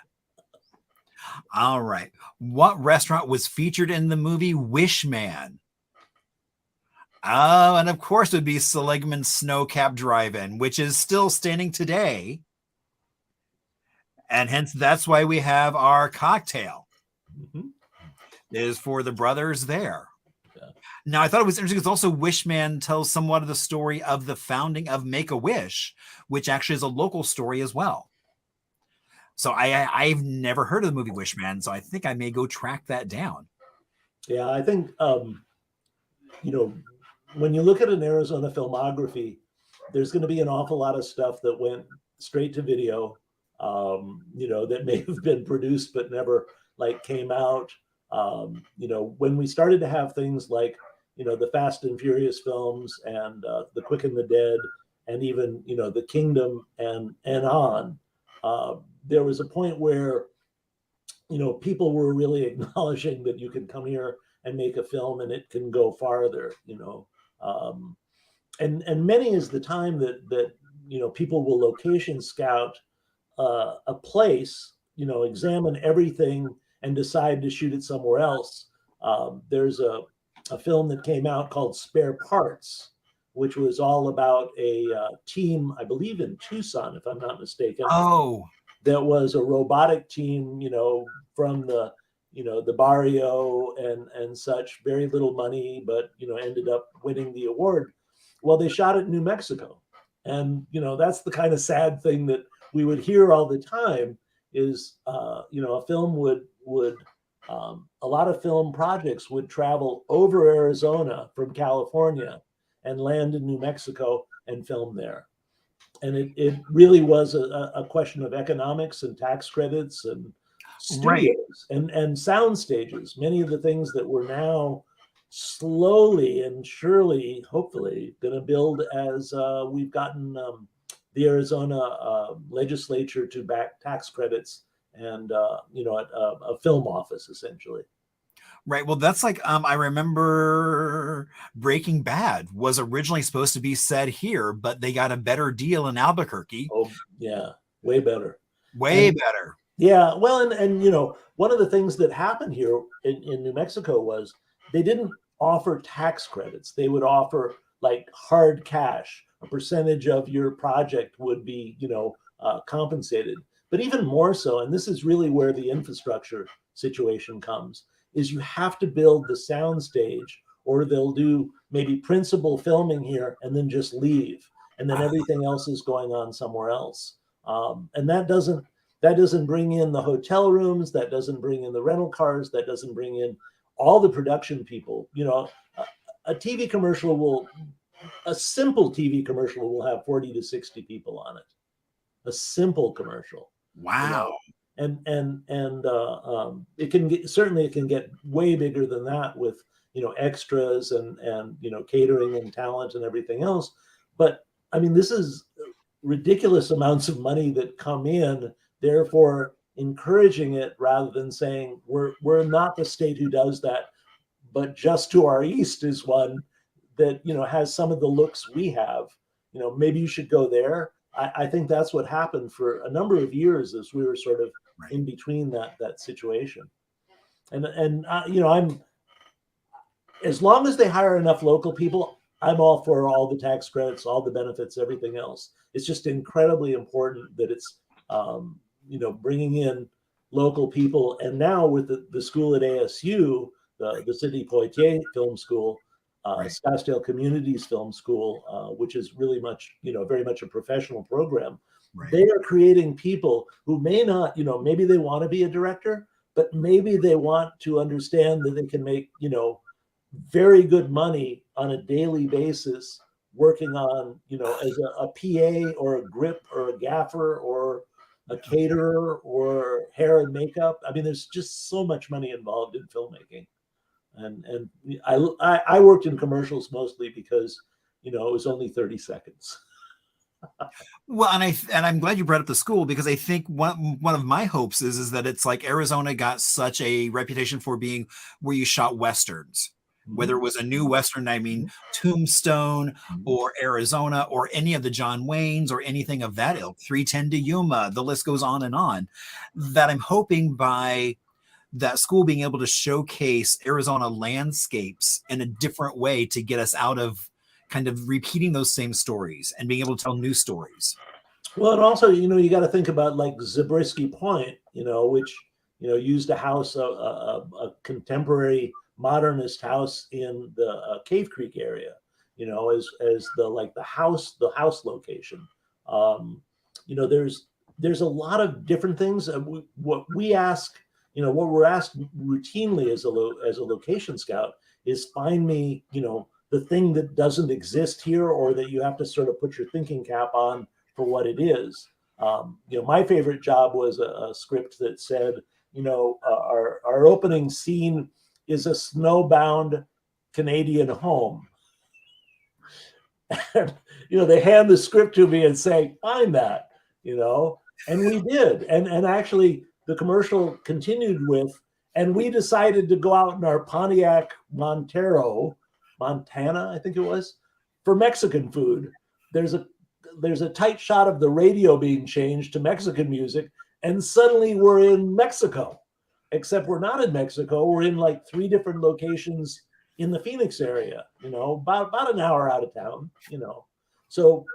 All right. What restaurant was featured in the movie Wish Man? Oh, and of course it would be Seligman's Snowcap Drive-In, which is still standing today. And hence that's why we have our cocktail. Mhm. Is for the brothers there. Yeah. Now, I thought it was interesting because also Wishman tells somewhat of the story of the founding of Make-A-Wish, which actually is a local story as well. So I've never heard of the movie Wishman, so I think I may go track that down. Yeah, I think when you look at an Arizona filmography, there's going to be an awful lot of stuff that went straight to video, that may have been produced but never like came out. When we started to have things like, the Fast and Furious films and the Quick and the Dead, and even, the Kingdom and on, there was a point where, people were really acknowledging that you can come here and make a film and it can go farther, and many is the time that people will location scout a place, examine everything and decide to shoot it somewhere else. There's a film that came out called Spare Parts, which was all about a team, I believe in Tucson, if I'm not mistaken. Oh, that was a robotic team, from the barrio and such, very little money, but, ended up winning the award. Well, they shot it in New Mexico. And, that's the kind of sad thing that we would hear all the time is, a film would a lot of film projects would travel over Arizona from California and land in New Mexico and film there. And it really was a question of economics and tax credits and studios and sound stages. Many of the things that we're now slowly and surely, hopefully, going to build as we've gotten the Arizona legislature to back tax credits and a film office essentially. right. Well, that's like I remember Breaking Bad was originally supposed to be set here, but they got a better deal in Albuquerque. Oh yeah, way better. Way better. Yeah, well, and one of the things that happened here in New Mexico was they didn't offer tax credits. They would offer like hard cash. A percentage of your project would be, compensated. But even more so, and this is really where the infrastructure situation comes, is you have to build the sound stage, or they'll do maybe principal filming here and then just leave, and then everything else is going on somewhere else. And that doesn't bring in the hotel rooms, that doesn't bring in the rental cars, that doesn't bring in all the production people. A simple TV commercial will have 40 to 60 people on it. A simple commercial. Wow. And it can get way bigger than that with, extras and catering and talent and everything else. But I mean, this is ridiculous amounts of money that come in, therefore encouraging it rather than saying we're not the state who does that, but just to our east is one that has some of the looks we have. Maybe you should go there. I think that's what happened for a number of years as we were sort of in between that situation. And I'm, as long as they hire enough local people, I'm all for all the tax credits, all the benefits, everything else. It's just incredibly important that it's bringing in local people. And now with the school at ASU, the Sidney Poitier Film School, Scottsdale Communities Film School, which is really much, very much a professional program. Right. They are creating people who may not, maybe they want to be a director, but maybe they want to understand that they can make, very good money on a daily basis working on, as a PA or a grip or a gaffer or a caterer or hair and makeup. I mean, there's just so much money involved in filmmaking. And I worked in commercials mostly because, it was only 30 seconds. Well, and I'm glad you brought up the school, because I think one of my hopes is that it's like Arizona got such a reputation for being where you shot Westerns. Whether it was a new Western, I mean, Tombstone or Arizona or any of the John Waynes or anything of that ilk, 310 to Yuma, the list goes on, that I'm hoping by that school being able to showcase Arizona landscapes in a different way to get us out of kind of repeating those same stories and being able to tell new stories. Well, and also, you got to think about like Zabriskie Point, which, used a house, a contemporary modernist house in the Cave Creek area, as the house location. There's a lot of different things. What we're asked routinely as a location scout is find me, the thing that doesn't exist here, or that you have to sort of put your thinking cap on for what it is. My favorite job was a script that said, our opening scene is a snowbound Canadian home. And, they hand the script to me and say, find that, and we did. And actually the commercial continued with, and we decided to go out in our Pontiac Montana, I think it was, for Mexican food. There's a tight shot of the radio being changed to Mexican music, and suddenly we're in Mexico, except we're not in Mexico. We're in like 3 different locations in the Phoenix area, about an hour out of town, So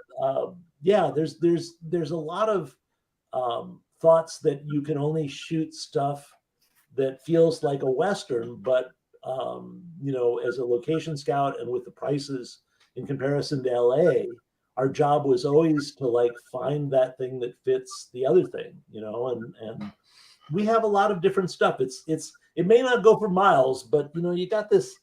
there's a lot of thoughts that you can only shoot stuff that feels like a Western, but as a location scout and with the prices in comparison to LA, our job was always to like find that thing that fits the other thing, and we have a lot of different stuff. It may not go for miles, but you got this,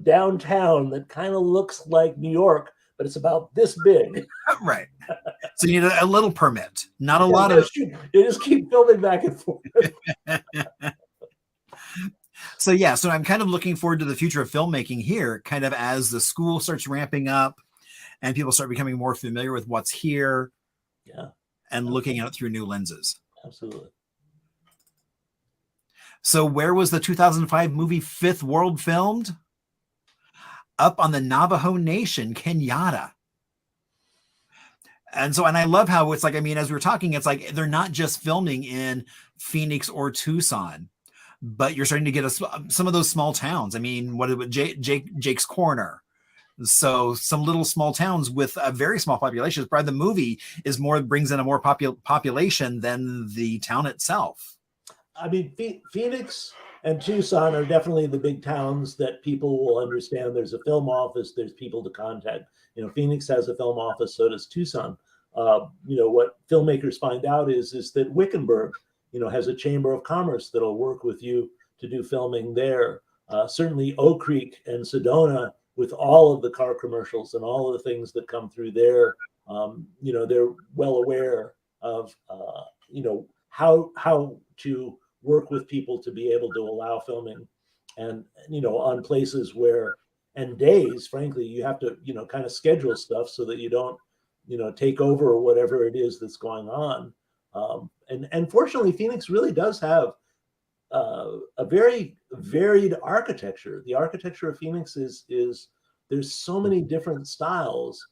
downtown that kind of looks like New York, but it's about this big. Right. So you need a little permit, not a lot of. You just keep filming back and forth. So I'm kind of looking forward to the future of filmmaking here, kind of as the school starts ramping up and people start becoming more familiar with what's here. Yeah. And looking at it through new lenses. Absolutely. So where was the 2005 movie Fifth World filmed? Up on the Navajo Nation, Kenyatta. And I love how it's like, as we were talking, it's like they're not just filming in Phoenix or Tucson, but you're starting to get some of those small towns. Jake's Corner. So some little small towns with a very small population. Probably the movie brings in a more population than the town itself. Phoenix and Tucson are definitely the big towns that people will understand. There's a film office, there's people to contact. Phoenix has a film office, so does Tucson. What filmmakers find out is that Wickenburg, has a chamber of commerce that'll work with you to do filming there. Certainly Oak Creek and Sedona, with all of the car commercials and all of the things that come through there, they're well aware of, how to work with people to be able to allow filming, and on places where, and days, frankly, you have to kind of schedule stuff so that you don't take over whatever it is that's going on. And fortunately, Phoenix really does have a very varied architecture. The architecture of Phoenix is there's so many different styles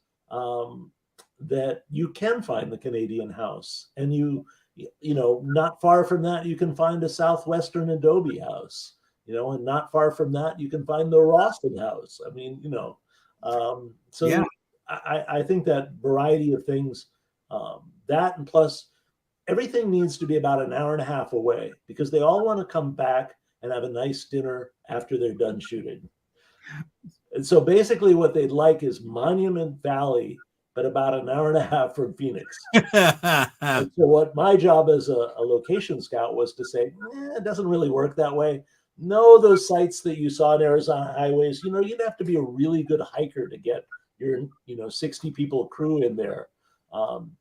that you can find the Canadian house, and not far from that, you can find a Southwestern adobe house, and not far from that, you can find the Rawson house. I think that variety of things, that, and plus everything needs to be about an hour and a half away, because they all want to come back and have a nice dinner after they're done shooting. And so basically what they'd like is Monument Valley, but about an hour and a half from Phoenix. And so what my job as a location scout was to say, it doesn't really work that way. No, those sites that you saw in Arizona highways, you'd have to be a really good hiker to get your 60 people crew in there.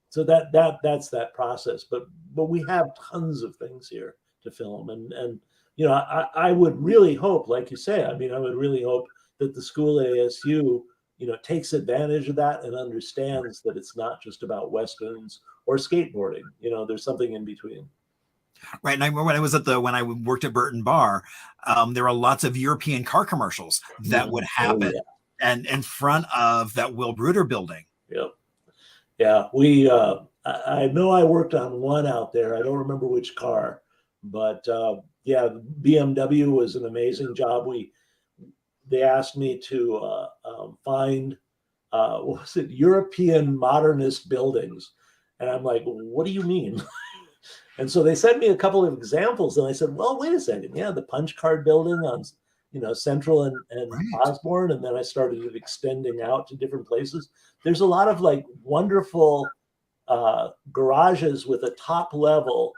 So that's that process. But we have tons of things here to film, and I would really hope, like you say, I would really hope that the school ASU takes advantage of that and understands that it's not just about Westerns or skateboarding. There's something in between. Right. And I remember when I worked at Burton Bar, there were lots of European car commercials that would happen and in front of that Will Bruder building. Yep. Yeah. We, I know I worked on one out there. I don't remember which car, but Yeah, BMW was an amazing job. They asked me to find what was it, European modernist buildings, and I'm like, what do you mean? And so they sent me a couple of examples, and I said, well, wait a second, yeah, the Punch Card Building on Central and Right. Osborne, and then I started extending out to different places. There's a lot of like wonderful garages with a top level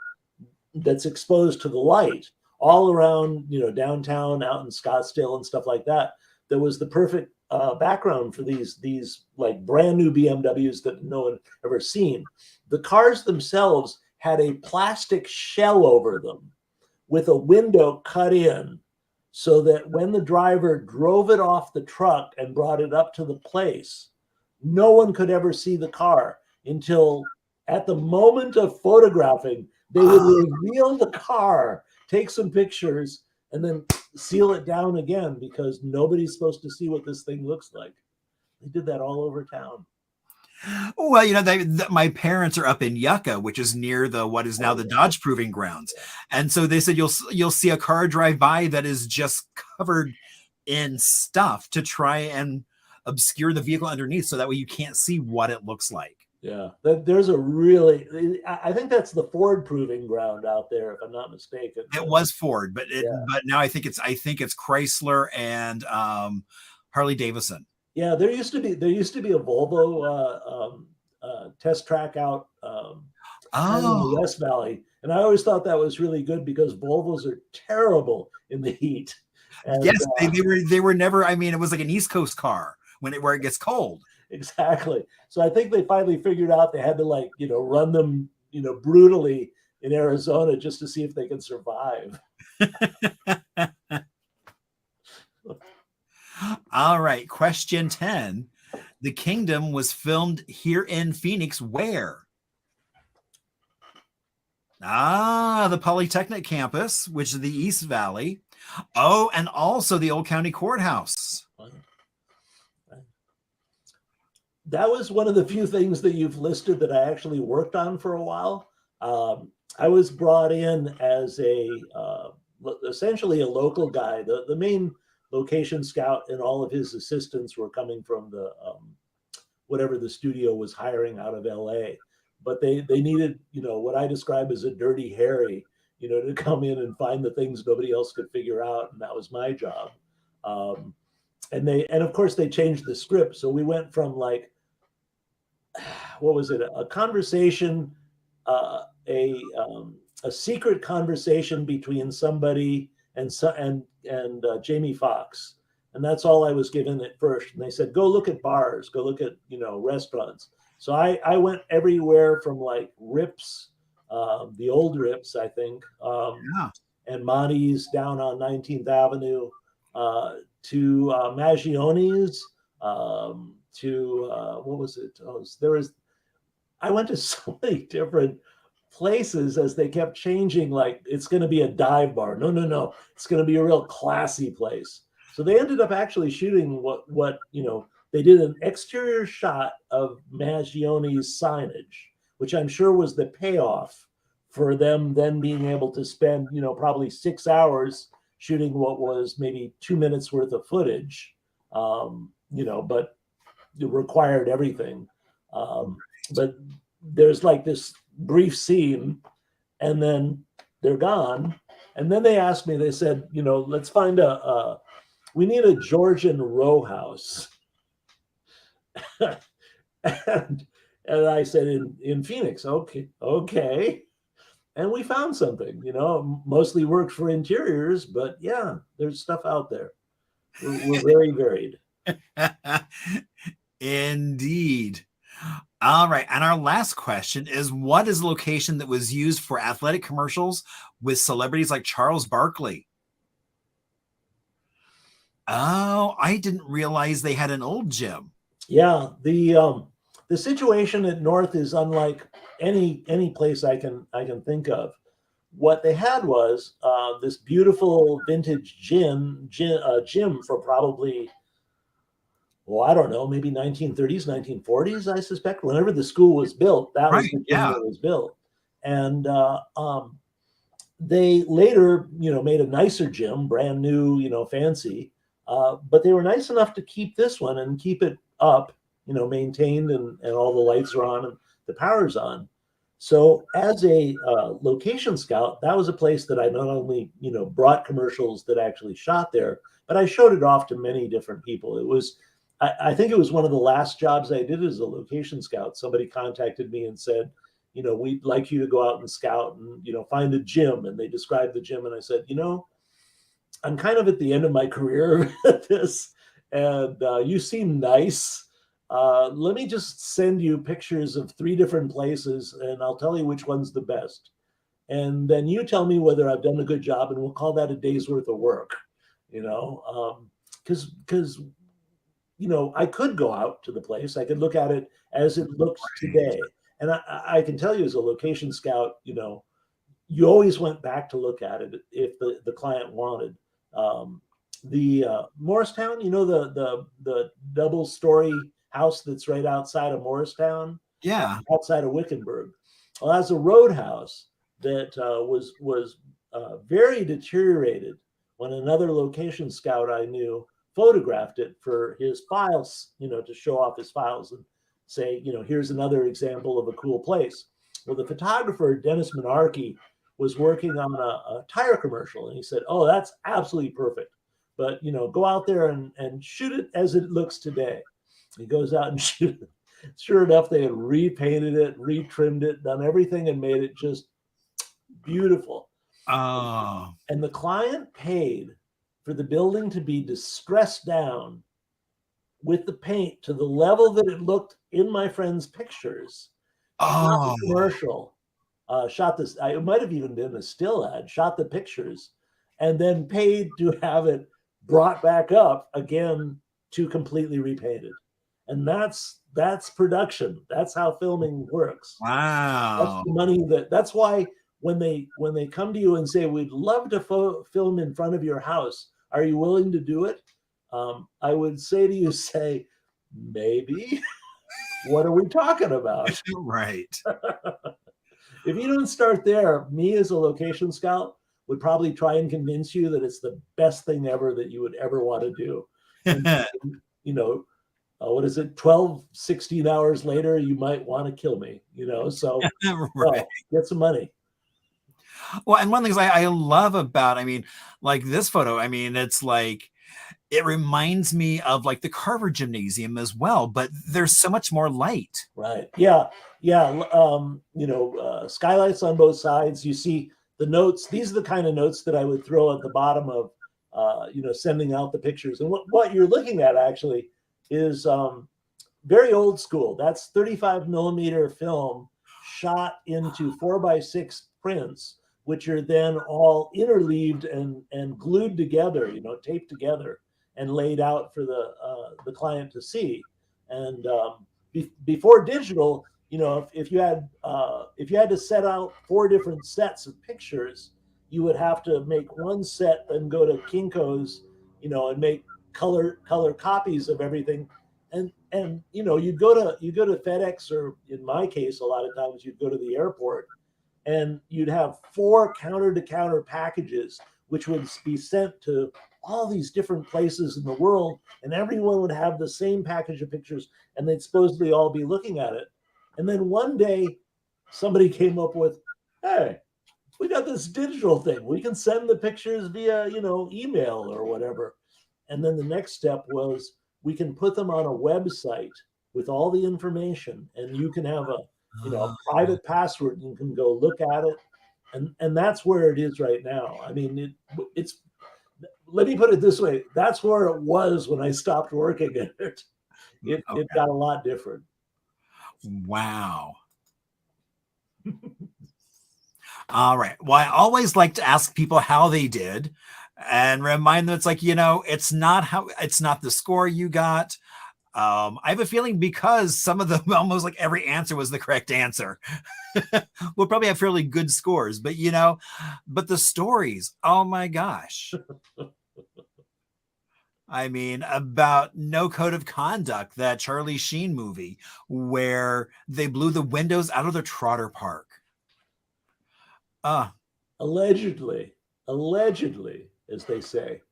that's exposed to the light all around, downtown, out in Scottsdale and stuff like that. That was the perfect background for these like brand new BMWs that no one ever seen. The cars themselves had a plastic shell over them with a window cut in, so that when the driver drove it off the truck and brought it up to the place, no one could ever see the car until at the moment of photographing, they would reveal the car, take some pictures, and then seal it down again, because nobody's supposed to see what this thing looks like. They did that all over town. Well, my parents are up in Yucca, which is near what is now the Dodge Proving Grounds, and so they said you'll see a car drive by that is just covered in stuff to try and obscure the vehicle underneath, so that way you can't see what it looks like. Yeah, there's I think that's the Ford Proving Ground out there, if I'm not mistaken. It was Ford, but now I think it's Chrysler and Harley Davidson. Yeah, there used to be a Volvo test track out in the West Valley, and I always thought that was really good because Volvos are terrible in the heat. And, yes, they were never. I mean, it was like an East Coast car where it gets cold. Exactly. So I think they finally figured out they had to run them brutally in Arizona just to see if they can survive. All right. Question 10. The Kingdom was filmed here in Phoenix. Where? The Polytechnic campus, which is the East Valley. Oh, and also the Old County Courthouse. That was one of the few things that you've listed that I actually worked on for a while. I was brought in as essentially a local guy. The main location scout and all of his assistants were coming from the whatever the studio was hiring out of LA, but they needed what I describe as a dirty Harry, to come in and find the things nobody else could figure out, and that was my job. And of course they changed the script, so we went from like, what was it, a conversation, a secret conversation between somebody and Jamie Foxx, and that's all I was given at first. And they said, go look at bars, go look at restaurants. So I went everywhere from like Rips, the old Rips, I think, and Monty's down on 19th Avenue, to Maggioni's, to what was it? I went to so many different places as they kept changing. Like, it's going to be a dive bar. No, it's going to be a real classy place. So they ended up actually shooting what they did an exterior shot of Maggioni's signage, which I'm sure was the payoff for them then being able to spend probably 6 hours shooting what was maybe 2 minutes worth of footage, but it required everything. But there's like this brief scene, and then they're gone. And then they asked me, they said, let's find we need a Georgian row house. and I said, in Phoenix, okay. And we found something, mostly worked for interiors, but yeah, there's stuff out there. We're very varied. Indeed. All right. And our last question is, what is the location that was used for athletic commercials with celebrities like Charles Barkley? Oh, I didn't realize they had an old gym. Yeah. The situation at North is unlike any place I can think of. What they had was this beautiful vintage gym for probably, I don't know, maybe 1930s, 1940s, I suspect. Whenever the school was built, that was the gym that was built. And They later, made a nicer gym, brand new, fancy. But they were nice enough to keep this one and keep it up, maintained, and all the lights are on and the power's on. So as a location scout, that was a place that I not only, brought commercials that actually shot there, but I showed it off to many different people. It was, I think it was one of the last jobs I did as a location scout. Somebody contacted me and said, we'd like you to go out and scout and, find a gym. And they described the gym. And I said, I'm kind of at the end of my career at this, and you seem nice. Let me just send you pictures of 3 different places, and I'll tell you which one's the best. And then you tell me whether I've done a good job, and we'll call that a day's worth of work, because I could go out to the place. I could look at it as it looks today. And I can tell you as a location scout, you always went back to look at it if the client wanted. The Morristown, the double-story house that's right outside of Morristown, outside of Wickenburg. Well, that's a roadhouse that was very deteriorated when another location scout I knew photographed it for his files, to show off his files and say, here's another example of a cool place. Well, the photographer, Dennis Menarche, was working on a tire commercial, and he said, oh, that's absolutely perfect. But, go out there and shoot it as it looks today. He goes out and shoots it. Sure enough, they had repainted it, retrimmed it, done everything, and made it just beautiful. Oh. And the client paid for the building to be distressed down with the paint to the level that it looked in my friend's pictures. Shot the commercial, shot this, it might have even been a still ad, shot the pictures, and then paid to have it brought back up again to completely repainted. And that's production. That's how filming works. Wow. That's the money that's why when they come to you and say, we'd love to film in front of your house, are you willing to do it? I would say to you, maybe. What are we talking about? Right. If you don't start there, me as a location scout would probably try and convince you that it's the best thing ever that you would ever want to do. And, what is it? 12, 16 hours later, you might want to kill me, so right. Get some money. Well, and one of the things I love about, like this photo, it's like, it reminds me of like the Carver Gymnasium as well, but there's so much more light. Right. Yeah. Skylights on both sides. You see the notes. These are the kind of notes that I would throw at the bottom of, sending out the pictures. And what you're looking at actually is very old school. That's 35 millimeter film shot into 4x6 prints, which are then all interleaved and glued together, taped together and laid out for the client to see. And before digital, if you had to set out 4 different sets of pictures, you would have to make one set and go to Kinko's, and make color copies of everything. And you go to FedEx, or in my case, a lot of times you'd go to the airport, and you'd have 4 counter-to-counter packages, which would be sent to all these different places in the world, and everyone would have the same package of pictures, and they'd supposedly all be looking at it. And then one day, somebody came up with, hey, we got this digital thing. We can send the pictures via, email or whatever. And then the next step was, we can put them on a website with all the information, and you can have a private password, and you can go look at it. And that's where it is right now. It's let me put it this way. That's where it was when I stopped working in it. It got a lot different. Wow. All right. Well, I always like to ask people how they did and remind them it's like, it's not the score you got. I have a feeling because some of them, almost like every answer was the correct answer. We'll probably have fairly good scores, but but the stories, oh my gosh. About No Code of Conduct, that Charlie Sheen movie where they blew the windows out of the Trotter Park. allegedly, as they say,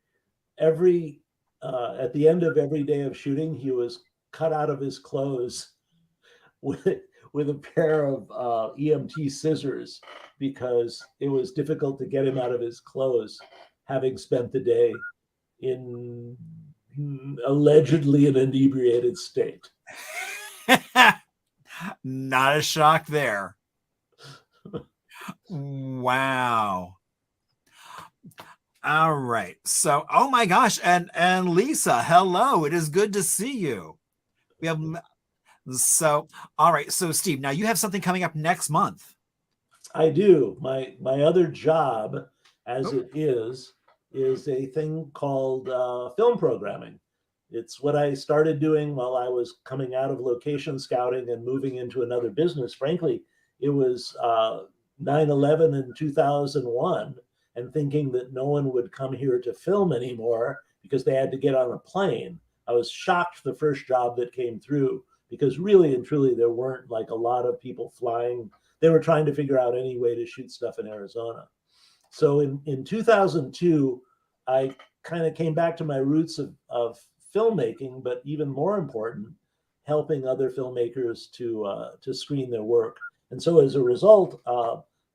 every at the end of every day of shooting, he was cut out of his clothes with with a pair of EMT scissors because it was difficult to get him out of his clothes, having spent the day in allegedly an inebriated state. Not a shock there. Wow. All right. So, oh my gosh, and Lisa, hello. It is good to see you. We have so all right. So, Steve, now you have something coming up next month. I do. My other job, as Oh. it is a thing called film programming. It's what I started doing while I was coming out of location scouting and moving into another business. Frankly, it was 9/11 in 2001, and thinking that no one would come here to film anymore because they had to get on a plane. I was shocked the first job that came through, because really and truly there weren't like a lot of people flying. They were trying to figure out any way to shoot stuff in Arizona. So in 2002, I kind of came back to my roots of filmmaking, but even more important, helping other filmmakers to screen their work. And so as a result,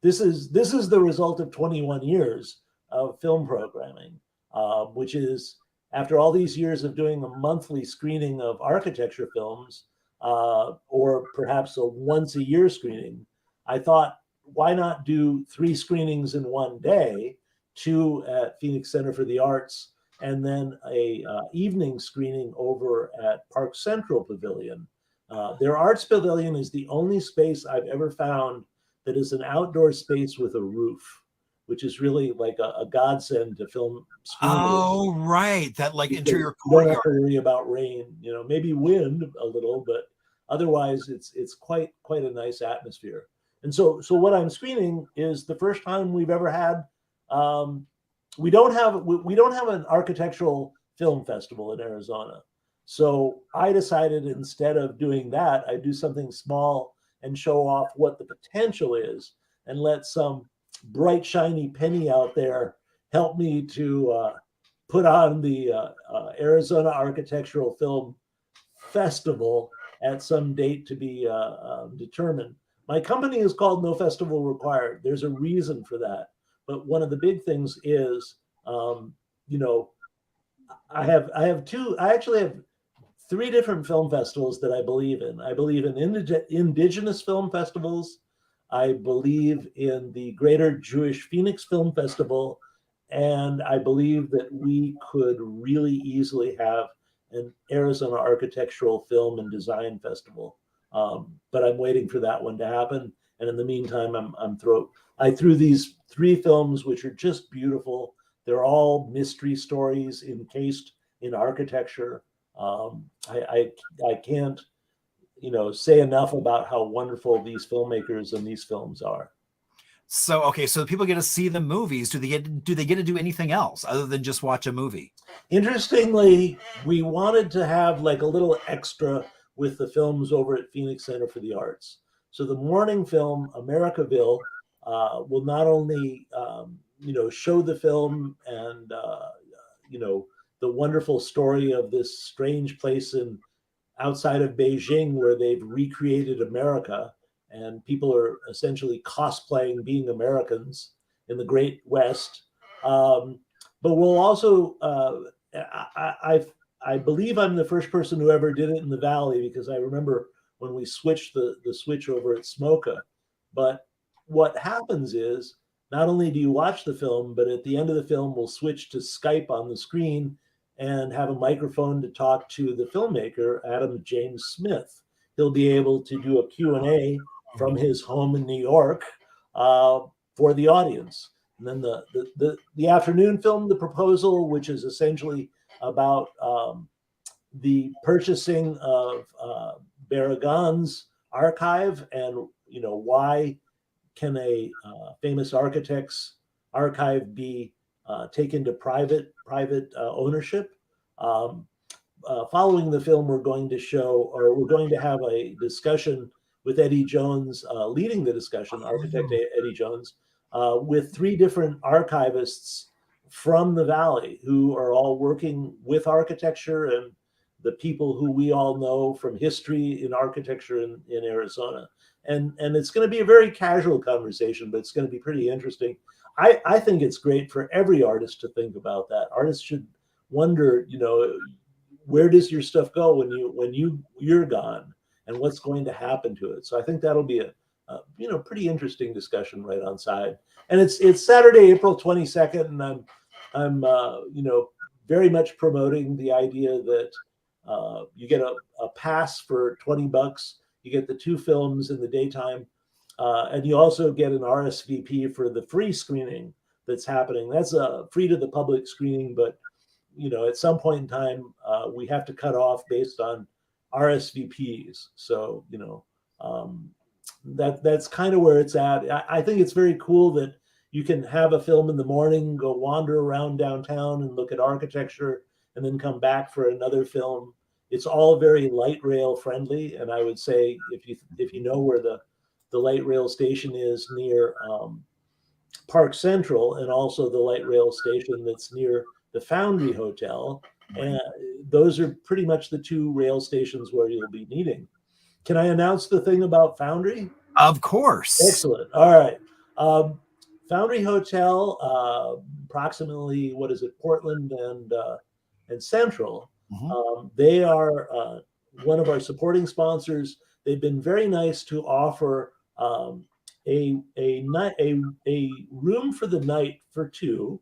this is the result of 21 years of film programming, which is, after all these years of doing a monthly screening of architecture films, or perhaps a once a year screening, I thought, why not do 3 screenings in one day, 2 at Phoenix Center for the Arts, and then a evening screening over at Park Central Pavilion. Their arts pavilion is the only space I've ever found that is an outdoor space with a roof, which is really like a godsend to film screenings. Oh, right. That like interior You don't have courtyard. to worry about rain, maybe wind a little, but otherwise it's quite a nice atmosphere. And so what I'm screening is the first time we've ever had. We don't have an architectural film festival in Arizona. So I decided, instead of doing that, I'd do something small and show off what the potential is, and let some bright, shiny penny out there help me to put on the Arizona Architectural Film Festival at some date to be determined. My company is called No Festival Required. There's a reason for that. But one of the big things is, I actually have 3 different film festivals that I believe in. I believe in indigenous film festivals. I believe in the Greater Jewish Phoenix Film Festival. And I believe that we could really easily have an Arizona Architectural Film and Design Festival. But I'm waiting for that one to happen. And in the meantime, I threw these 3 films, which are just beautiful. They're all mystery stories encased in architecture. I can't, say enough about how wonderful these filmmakers and these films are. So, okay, so people get to see the movies. Do they get to do anything else other than just watch a movie? Interestingly, we wanted to have like a little extra with the films over at Phoenix Center for the Arts. So the morning film, Americaville, will not only show the film and the wonderful story of this strange place outside of Beijing where they've recreated America, and people are essentially cosplaying being Americans in the Great West. But we'll also, I believe I'm the first person who ever did it in the Valley, because I remember when we switched the switch over at Smoka. But what happens is, not only do you watch the film, but at the end of the film, we'll switch to Skype on the screen and have a microphone to talk to the filmmaker, Adam James Smith. He'll be able to do a Q&A from his home in New York for the audience. And then the afternoon film, The Proposal, which is essentially about the purchasing of Barragan's archive, and why can a famous architect's archive be taken to private ownership. Following the film, we're going to have a discussion with Eddie Jones, leading the discussion, architect Eddie Jones, with 3 different archivists from the Valley who are all working with architecture and the people who we all know from history in architecture in Arizona. And it's going to be a very casual conversation, but it's going to be pretty interesting. I think it's great for every artist to think about that. Artists should wonder, where does your stuff go when you're gone, and what's going to happen to it. So I think that'll be a pretty interesting discussion right on side. And it's Saturday, April 22nd, and I'm very much promoting the idea that you get a pass for $20. You get the 2 films in the daytime, and you also get an RSVP for the free screening that's happening. That's a free to the public screening, but at some point in time, we have to cut off based on RSVPs. So that's kind of where it's at. I think it's very cool that you can have a film in the morning, go wander around downtown and look at architecture, and then come back for another film. It's all very light rail friendly, and I would say if you know where the light rail station is near Park Central, and also the light rail station that's near the Foundry Hotel, and those are pretty much the 2 rail stations where you'll be meeting. Can I announce the thing about Foundry? Of course. Excellent. All right. Foundry Hotel, approximately, Portland and Central. Mm-hmm. They are one of our supporting sponsors. They've been very nice to offer a room for the night for 2,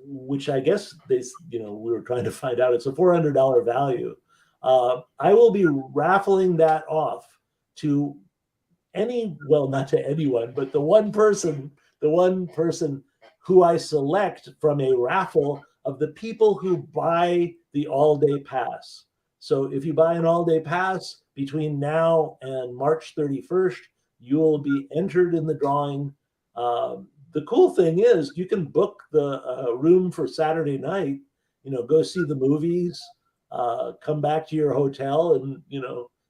which I guess we were trying to find out. It's a $400 value. I will be raffling that off to not to anyone, but the one person who I select from a raffle of the people who buy the all-day pass. So if you buy an all-day pass between now and March 31st, you will be entered in the drawing. The cool thing is you can book the room for Saturday night, go see the movies, come back to your hotel and,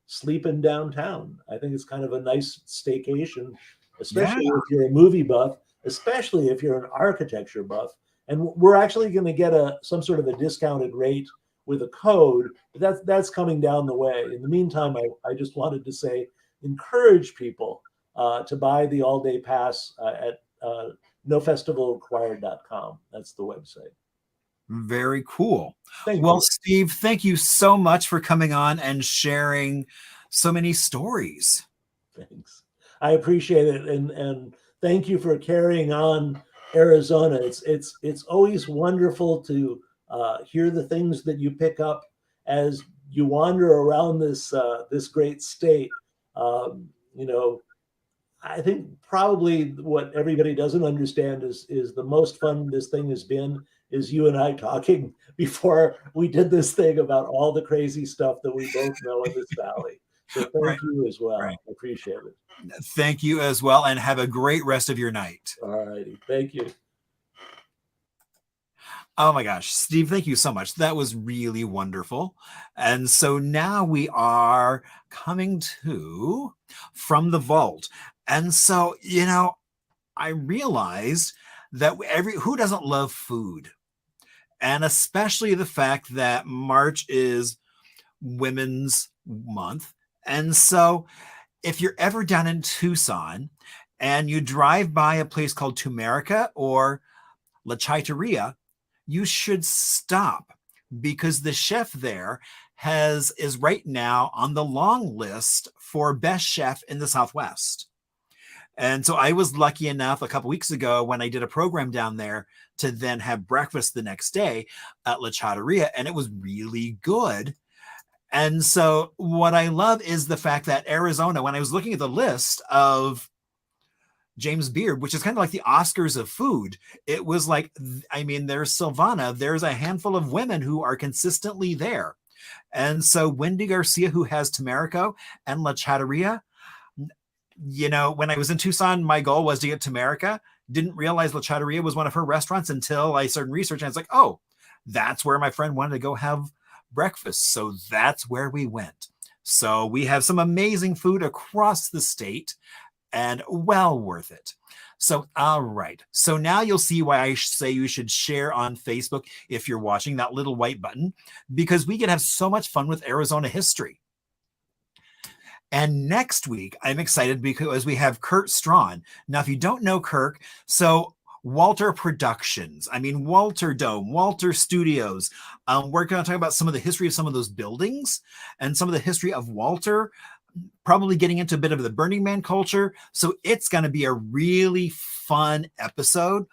sleep in downtown. I think it's kind of a nice staycation, especially if you're a movie buff, especially if you're an architecture buff. And we're actually going to get some sort of a discounted rate with a code. That's coming down the way. In the meantime, I just wanted to say, encourage people to buy the all-day pass at nofestivalrequired.com. That's the website. Very cool. Thank well, you. Steve, thank you so much for coming on and sharing so many stories. Thanks. I appreciate it. And thank you for carrying on Arizona. It's always wonderful to hear the things that you pick up as you wander around this great state. I think probably what everybody doesn't understand is the most fun this thing has been is you and I talking before we did this thing about all the crazy stuff that we both know in this valley. So thank you as well. Right. I appreciate it. Thank you as well, and have a great rest of your night. All righty. Thank you. Oh my gosh, Steve, thank you so much. That was really wonderful. And so now we are coming to From the Vault. And so, I realized that who doesn't love food? And especially the fact that March is Women's Month. And so if you're ever down in Tucson and you drive by a place called Tumerica or La Chaiteria, you should stop, because the chef there is right now on the long list for best chef in the Southwest. And so I was lucky enough a couple weeks ago when I did a program down there to then have breakfast the next day at La Chaiteria, and it was really good. And so what I love is the fact that Arizona, when I was looking at the list of James Beard, which is kind of like the Oscars of food, it was like, there's Silvana, there's a handful of women who are consistently there. And so Wendy Garcia, who has Tumerico and La Chaiteria, when I was in Tucson, my goal was to get Tumerica. Didn't realize La Chaiteria was one of her restaurants until I started researching. I was like, oh, that's where my friend wanted to go have breakfast. So that's where we went. So we have some amazing food across the state. and well worth it. So, all right. So now you'll see why I say you should share on Facebook if you're watching, that little white button, because we can have so much fun with Arizona history. And next week, I'm excited because we have Kurt Strawn. Now, if you don't know Kirk, so Walter Productions, Walter Dome, Walter Studios. We're going to talk about some of the history of some of those buildings and some of the history of Walter, probably getting into a bit of the Burning Man culture. So it's going to be a really fun episode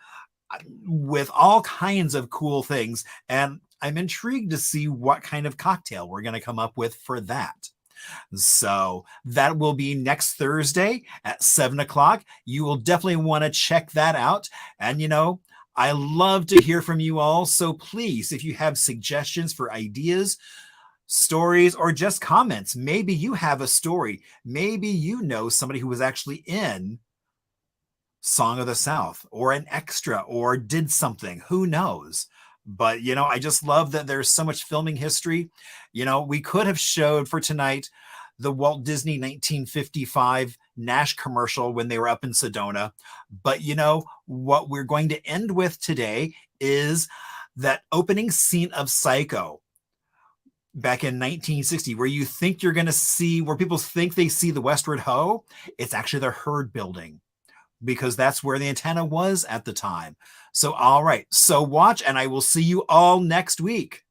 with all kinds of cool things. And I'm intrigued to see what kind of cocktail we're going to come up with for that. So that will be next Thursday at 7:00. You will definitely want to check that out. And, I love to hear from you all. So please, if you have suggestions for ideas, stories, or just comments, maybe you have a story. Maybe you know somebody who was actually in Song of the South or an extra or did something. Who knows? But, I just love that there's so much filming history. We could have showed for tonight the Walt Disney 1955 Nash commercial when they were up in Sedona. But, what we're going to end with today is that opening scene of Psycho back in 1960, where you think you're going to see, where people think they see the Westward Ho. It's actually the Heard building, because that's where the antenna was at the time. So, all right. So watch, and I will see you all next week.